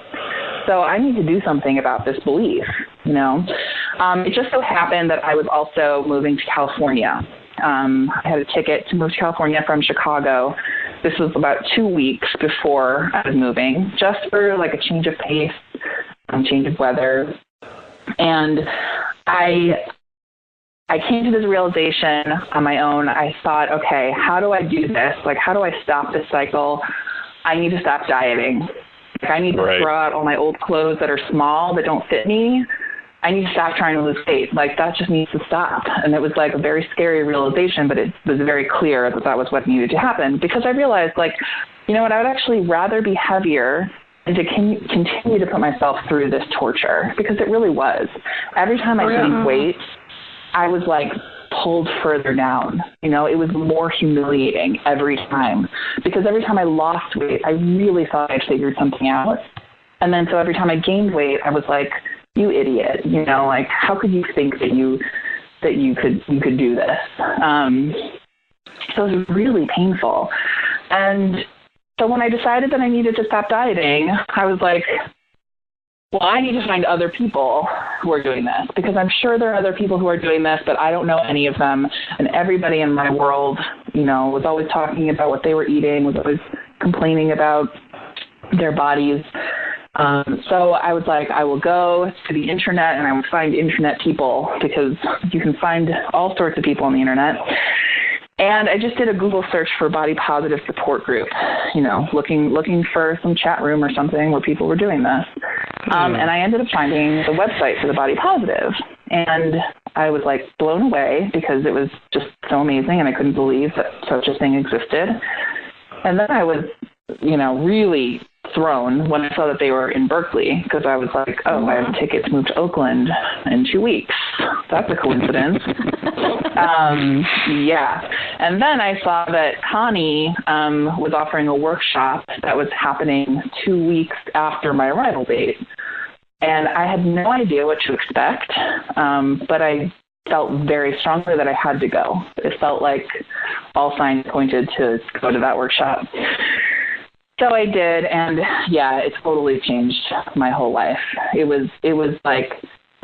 So I need to do something about this belief, It just so happened that I was also moving to California. I had a ticket to move to California from Chicago. This was about 2 weeks before I was moving, just for like a change of pace, change of weather. And I came to this realization on my own. I thought, okay, how do I do this? Like, how do I stop this cycle? I need to stop dieting. I need to throw out all my old clothes that are small, that don't fit me. I need to stop trying to lose weight. Like, that just needs to stop. And it was like a very scary realization, but it was very clear that that was what needed to happen, because I realized, like, you know what, I would actually rather be heavier and to continue to put myself through this torture, because it really was. Every time I gained weight, I was like pulled further down. It was more humiliating every time, because every time I lost weight, I really thought I'd figured something out. And then so every time I gained weight, I was like, you idiot, like, how could you think that you could do this? So it was really painful. And so when I decided that I needed to stop dieting, I was like, well, I need to find other people who are doing this, because I'm sure there are other people who are doing this, but I don't know any of them. And everybody in my world, was always talking about what they were eating, was always complaining about their bodies. So I was like, I will go to the internet and I will find internet people, because you can find all sorts of people on the internet. And I just did a Google search for body positive support group, looking for some chat room or something where people were doing this. And I ended up finding the website for the Body Positive. And I was like blown away, because it was just so amazing, and I couldn't believe that such a thing existed. And then I was, really thrown when I saw that they were in Berkeley, because I was like, oh, I have a ticket to move to Oakland in 2 weeks. That's a coincidence. Yeah. And then I saw that Connie was offering a workshop that was happening 2 weeks after my arrival date. And I had no idea what to expect, but I felt very strongly that I had to go. It felt like all signs pointed to go to that workshop. So I did, and yeah, it totally changed my whole life. It was like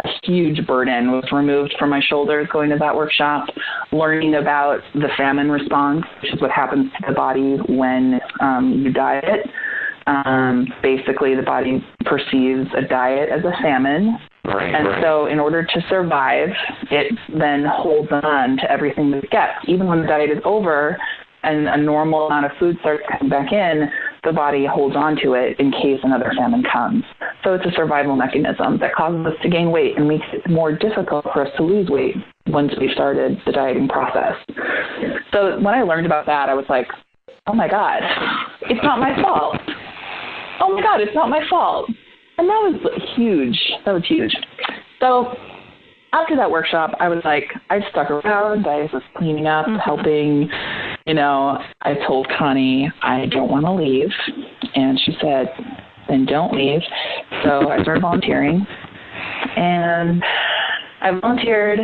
a huge burden was removed from my shoulders going to that workshop, learning about the famine response, which is what happens to the body when you diet. Basically, the body perceives a diet as a famine. So in order to survive, it then holds on to everything that it gets. Even when the diet is over and a normal amount of food starts coming back in, the body holds on to it in case another famine comes. So it's a survival mechanism that causes us to gain weight and makes it more difficult for us to lose weight once we started the dieting process. So when I learned about that, I was like, oh my God, it's not my fault. Oh my God, it's not my fault. And that was huge. So after that workshop, I was like, I stuck around. I was cleaning up, helping. I told Connie, I don't want to leave. And she said, then don't leave. So I started volunteering. And I volunteered,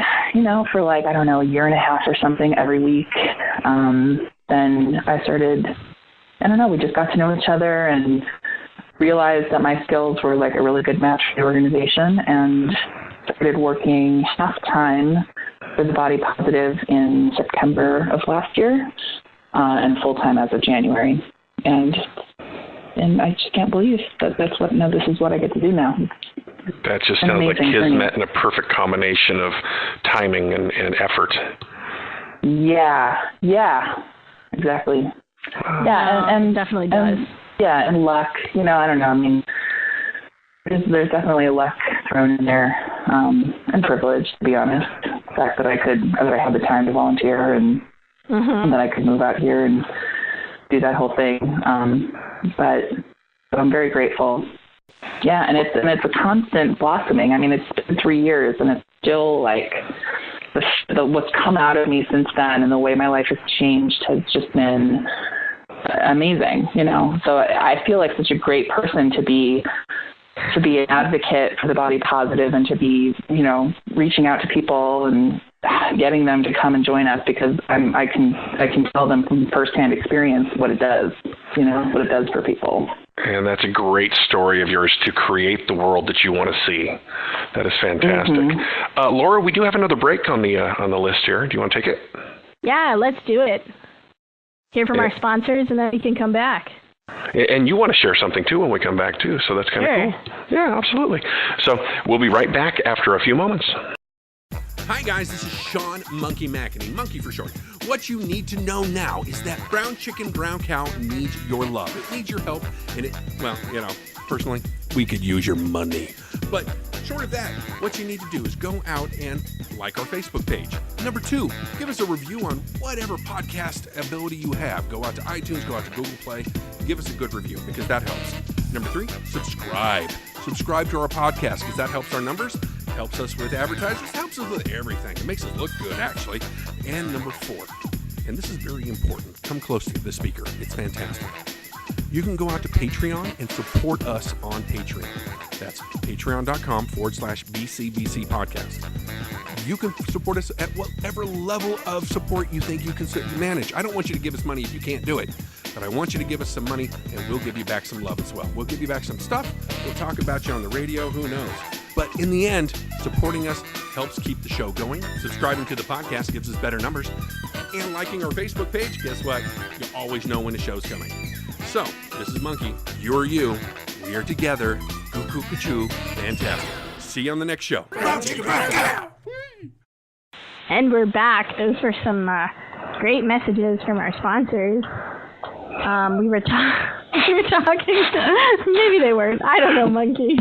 for like, a year and a half or something every week. Then I started, we just got to know each other and realized that my skills were like a really good match for the organization, and started working half-time for the Body Positive in September of last year, and full-time as of January. And I just can't believe that this is what I get to do now. That just sounds like kismet and a perfect combination of timing and effort. Yeah, exactly. Yeah, and definitely does. And luck, I don't know. I mean, there's definitely luck thrown in there, and privilege, to be honest. The fact that I had the time to volunteer and that I could move out here and do that whole thing. But I'm very grateful. Yeah, and it's a constant blossoming. I mean, it's been 3 years, and it's still like what's come out of me since then, and the way my life has changed has just been amazing. So I feel like such a great person to be an advocate for the body positive, and to be reaching out to people and getting them to come and join us, because I can tell them from firsthand experience what it does, what it does for people. And that's a great story of yours to create the world that you want to see. That is fantastic. Laura, we do have another break on the list here. Do you want to take it? Yeah, let's do it. Hear from our sponsors, and then we can come back. And you want to share something, too, when we come back, too, so that's kind of cool. Yeah, absolutely. So we'll be right back after a few moments. Hi guys, this is Sean Monkey McEnany, Monkey for short. What you need to know now is that brown chicken, brown cow needs your love. It needs your help, and personally, we could use your money. But short of that, what you need to do is go out and like our Facebook page. Number 2, give us a review on whatever podcast ability you have. Go out to iTunes, go out to Google Play, give us a good review, because that helps. Number 3, subscribe. Subscribe to our podcast, because that helps our numbers, helps us with advertisers, helps us with everything. It makes us look good, actually. And number 4, and this is very important, come close to the speaker. It's fantastic. You can go out to Patreon and support us on Patreon. That's patreon.com/BCBC podcast. You can support us at whatever level of support you think you can manage. I don't want you to give us money if you can't do it, but I want you to give us some money, and we'll give you back some love as well. We'll give you back some stuff. We'll talk about you on the radio. Who knows? But in the end, supporting us helps keep the show going. Subscribing to the podcast gives us better numbers. And liking our Facebook page, guess what? You always know when the show's coming. So, this is Monkey. You're you. We are together. Cuckoo, cuckoo, fantastic. See you on the next show. And we're back. Those were some great messages from our sponsors. We were talking. Maybe they weren't. I don't know, Monkey.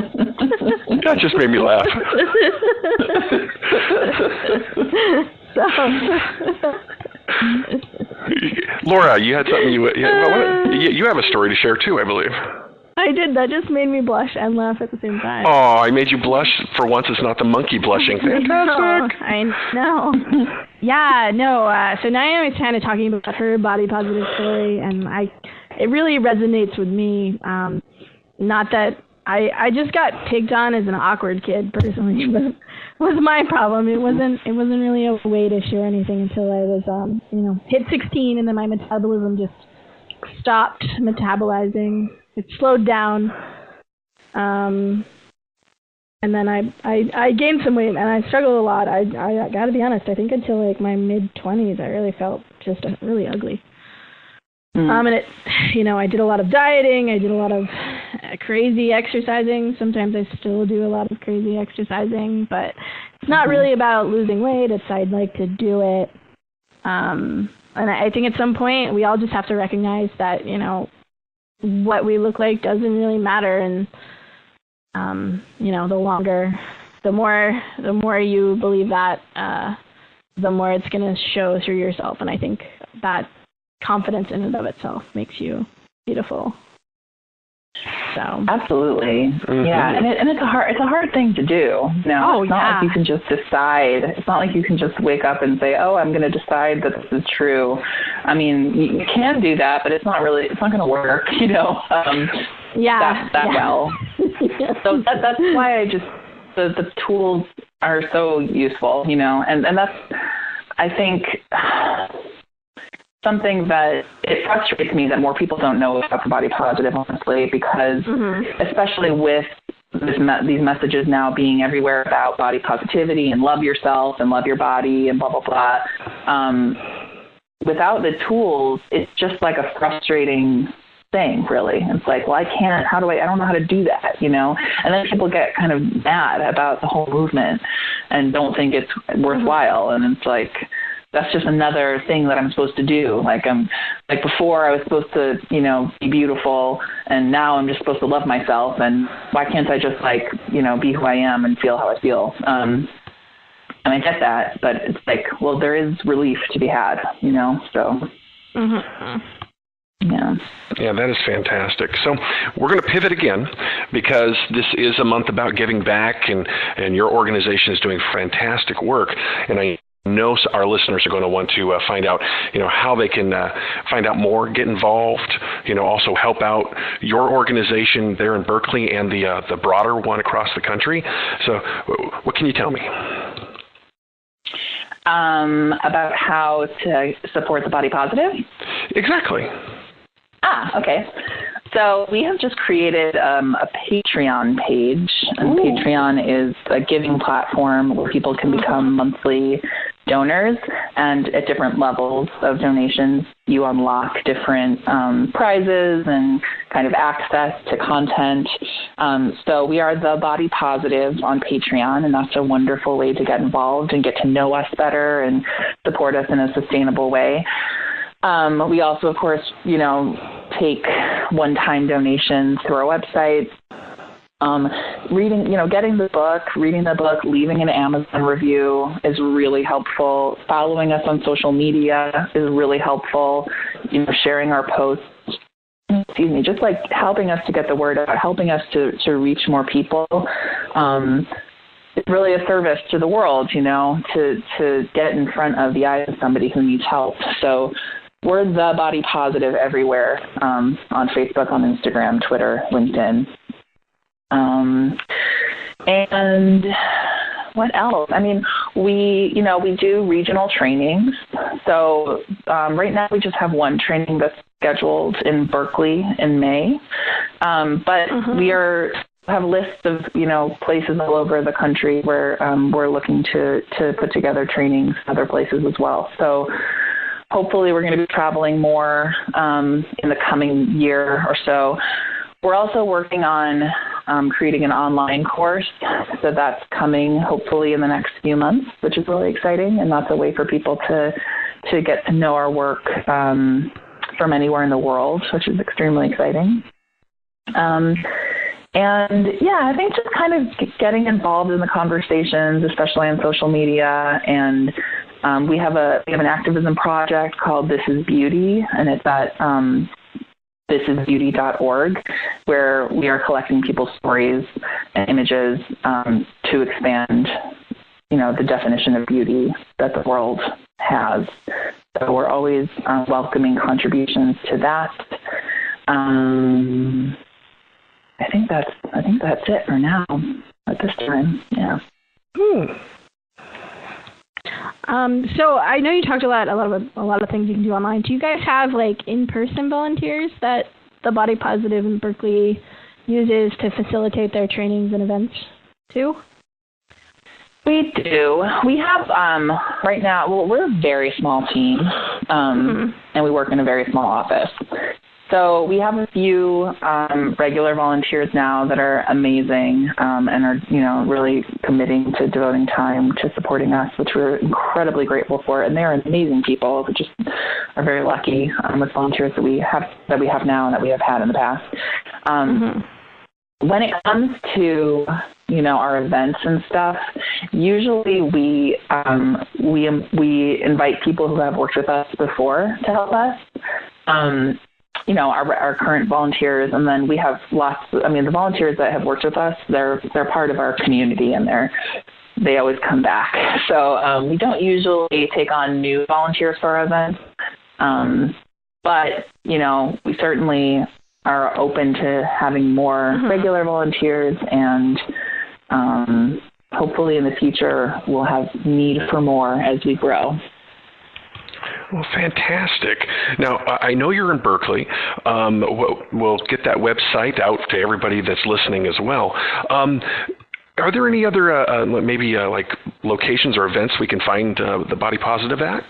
That just made me laugh. Laura, you had something you have a story to share too, I believe. I did. That just made me blush and laugh at the same time. Oh, I made you blush. For once, it's not the monkey blushing. Fantastic. I know. Yeah, no. So Naomi was kind of talking about her body positive story, and it really resonates with me. Not that I just got picked on as an awkward kid personally, but was my problem. It wasn't really a way to share anything until I was hit 16, and then my metabolism just stopped metabolizing. It slowed down, and then I gained some weight, and I struggled a lot. I got to be honest. I think until like my mid-20s, I really felt just really ugly. And it, I did a lot of dieting. I did a lot of crazy exercising. Sometimes I still do a lot of crazy exercising, but it's not really about losing weight. It's I'd like to do it. And I think at some point we all just have to recognize that, what we look like doesn't really matter. And, the more you believe that, the more it's going to show through yourself. And I think that confidence in and of itself makes you beautiful. So absolutely, yeah, and it's a hard thing to do. It's not like you can just decide. It's not like you can just wake up and say, "Oh, I'm going to decide that this is true." I mean, you can do that, but it's not going to work. That well. So that's why the tools are so useful. And that's, I think, something that it frustrates me that more people don't know about the body positive, honestly, because especially with these messages now being everywhere about body positivity and love yourself and love your body and blah, blah, blah. Without the tools, it's just like a frustrating thing, really. It's like, well, I don't know how to do that, And then people get kind of mad about the whole movement and don't think it's worthwhile. And it's like, that's just another thing that I'm supposed to do. Like before I was supposed to, be beautiful, and now I'm just supposed to love myself. And why can't I just be who I am and feel how I feel? And I get that, but it's like, well, there is relief to be had, so. Mm-hmm. Yeah. Yeah, that is fantastic. So we're going to pivot again because this is a month about giving back, and your organization is doing fantastic work. And I know our listeners are going to want to find out, how they can find out more, get involved, also help out your organization there in Berkeley and the broader one across the country. So what can you tell me? About how to support the body positive? Exactly. Okay. So we have just created a Patreon page, and Patreon is a giving platform where people can become monthly donors, and at different levels of donations, you unlock different prizes and kind of access to content. So we are The Body Positive on Patreon, and that's a wonderful way to get involved and get to know us better and support us in a sustainable way. We also, of course, take one-time donations through our website. Getting the book, reading the book, leaving an Amazon review is really helpful. Following us on social media is really helpful. Sharing our posts, just like helping us to get the word out, helping us to reach more people. It's really a service to the world, to get in front of the eyes of somebody who needs help. So we're The Body Positive everywhere, on Facebook, on Instagram, Twitter, LinkedIn. And what else? I mean, we do regional trainings. So right now we just have one training that's scheduled in Berkeley in May. But we have lists of, places all over the country where we're looking to put together trainings other places as well. So hopefully we're going to be traveling more in the coming year or so. We're also working on creating an online course, so that's coming hopefully in the next few months, which is really exciting, and that's a way for people to get to know our work from anywhere in the world, which is extremely exciting. And yeah, I think just kind of getting involved in the conversations, especially on social media, and we have an activism project called This Is Beauty, and it's at thisisbeauty.org, where we are collecting people's stories and images to expand, the definition of beauty that the world has. So we're always welcoming contributions to that. I think that's it for now at this time. Yeah. So I know you talked a lot of things you can do online. Do you guys have in-person volunteers that the Body Positive in Berkeley uses to facilitate their trainings and events too? We do. We have right now. Well, we're a very small team, and we work in a very small office. So we have a few regular volunteers now that are amazing and are, really committing to devoting time to supporting us, which we're incredibly grateful for. And they're amazing people. We just are very lucky with volunteers that we have now and that we have had in the past. When it comes to our events and stuff, usually we invite people who have worked with us before to help us. Our current volunteers, and then we have the volunteers that have worked with us, they're part of our community, and they always come back. So we don't usually take on new volunteers for our events, but we certainly are open to having more regular volunteers, and hopefully in the future we'll have need for more as we grow. Well, fantastic. Now, I know you're in Berkeley. We'll get that website out to everybody that's listening as well. Are there any other maybe locations or events we can find the Body Positive at?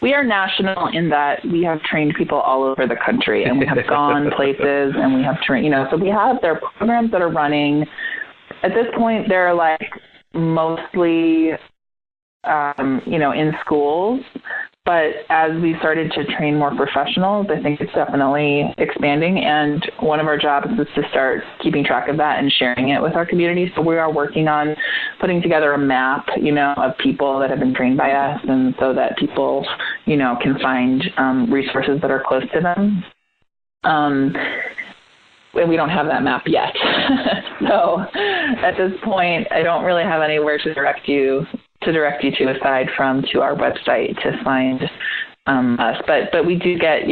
We are national in that we have trained people all over the country, and we have gone places, and we have trained, so we have their programs that are running. At this point, they're mostly in schools. But as we started to train more professionals, I think it's definitely expanding. And one of our jobs is to start keeping track of that and sharing it with our community. So we are working on putting together a map, of people that have been trained by us, and so that people, can find resources that are close to them. And we don't have that map yet. So at this point, I don't really have anywhere to direct you to aside from to our website to find us. But we do get,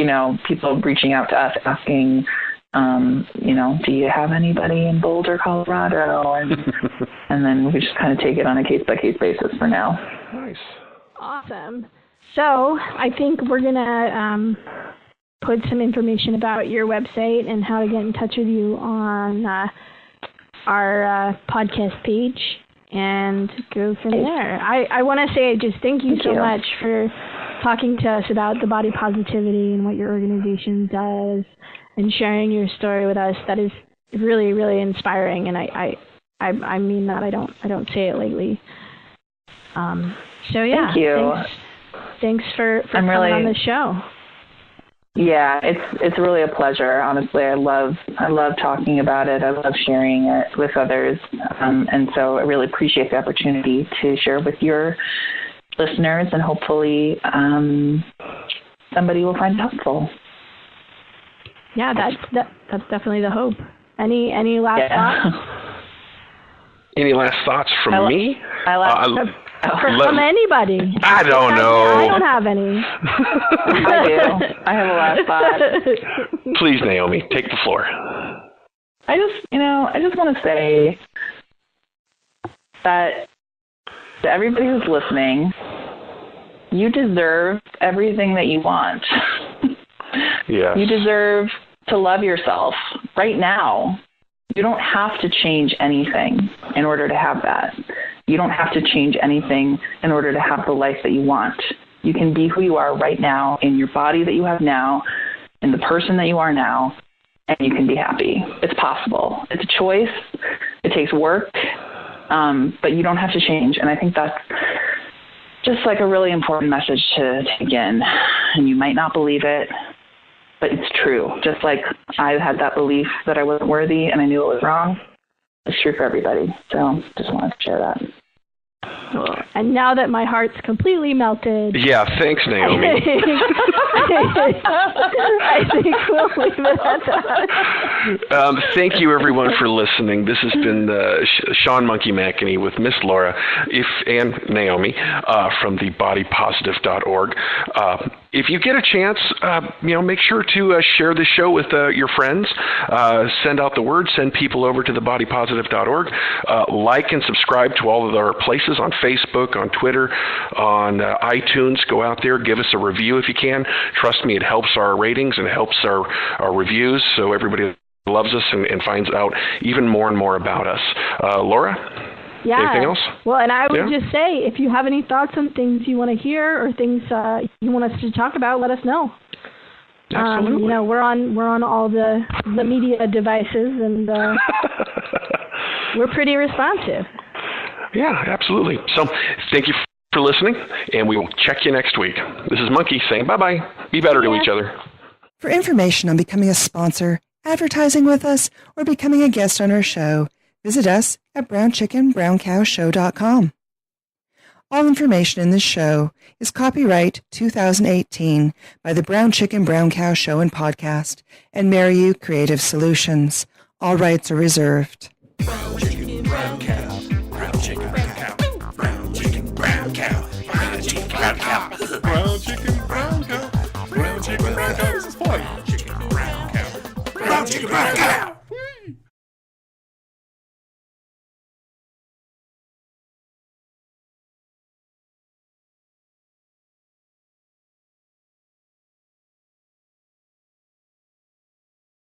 people reaching out to us asking, do you have anybody in Boulder, Colorado? And then we just kind of take it on a case-by-case basis for now. Nice. Awesome. So I think we're going to put some information about your website and how to get in touch with you on our podcast page and go from there. I want to say just thank you so much for talking to us about the body positivity and what your organization does and sharing your story with us. That is really, really inspiring, and I mean that. I don't say it lightly. So yeah, thank you. Thanks for coming on the show. Yeah, it's really a pleasure. Honestly, I love talking about it. I love sharing it with others, and so I really appreciate the opportunity to share with your listeners, and hopefully somebody will find it helpful. Yeah, that's definitely the hope. Any last thoughts? Any last thoughts from me? From anybody. I don't know. I don't have any. I do. I have a last thought. Please, Naomi, take the floor. I just want to say that to everybody who's listening, you deserve everything that you want. Yes. You deserve to love yourself right now. You don't have to change anything in order to have that. You don't have to change anything in order to have the life that you want. You can be who you are right now, in your body that you have now, in the person that you are now, and you can be happy. It's possible. It's a choice. It takes work, but you don't have to change. And I think that's just like a really important message to take in. And you might not believe it, but it's true. Just like I had that belief that I wasn't worthy and I knew it was wrong. It's true for everybody. So just wanted to share that. Cool. And now that my heart's completely melted. Yeah, thanks, Naomi. I think we'll leave it at that. Thank you, everyone, for listening. This has been Sean Monkey McEnany with Miss Laura and Naomi from the bodypositive.org. If you get a chance, make sure to share the show with your friends. Send out the word. Send people over to the bodypositive.org. Like and subscribe to all of our places on Facebook, on Twitter, on iTunes. Go out there, give us a review if you can. Trust me, it helps our ratings and helps our reviews, so everybody loves us and finds out even more and more about us. Laura? Yeah. Anything else? Well, and I would just say, if you have any thoughts on things you want to hear or things you want us to talk about, let us know. Absolutely. We're on all the media devices, and we're pretty responsive. Yeah, absolutely. So thank you for listening, and we will check you next week. This is Monkey saying bye-bye. Be better to each other. For information on becoming a sponsor, advertising with us, or becoming a guest on our show, visit us at brownchickenbrowncowshow.com. All information in this show is copyright 2018 by the Brown Chicken Brown Cow Show and Podcast and Mariu Creative Solutions. All rights are reserved. Brown chicken, brown cow. Brown chicken, brown cow. Brown chicken, brown cow. Brown chicken, brown cow. Brown chicken, brown cow. Brown chicken, brown cow. This is fun. Brown chicken, brown cow. Brown chicken, brown cow.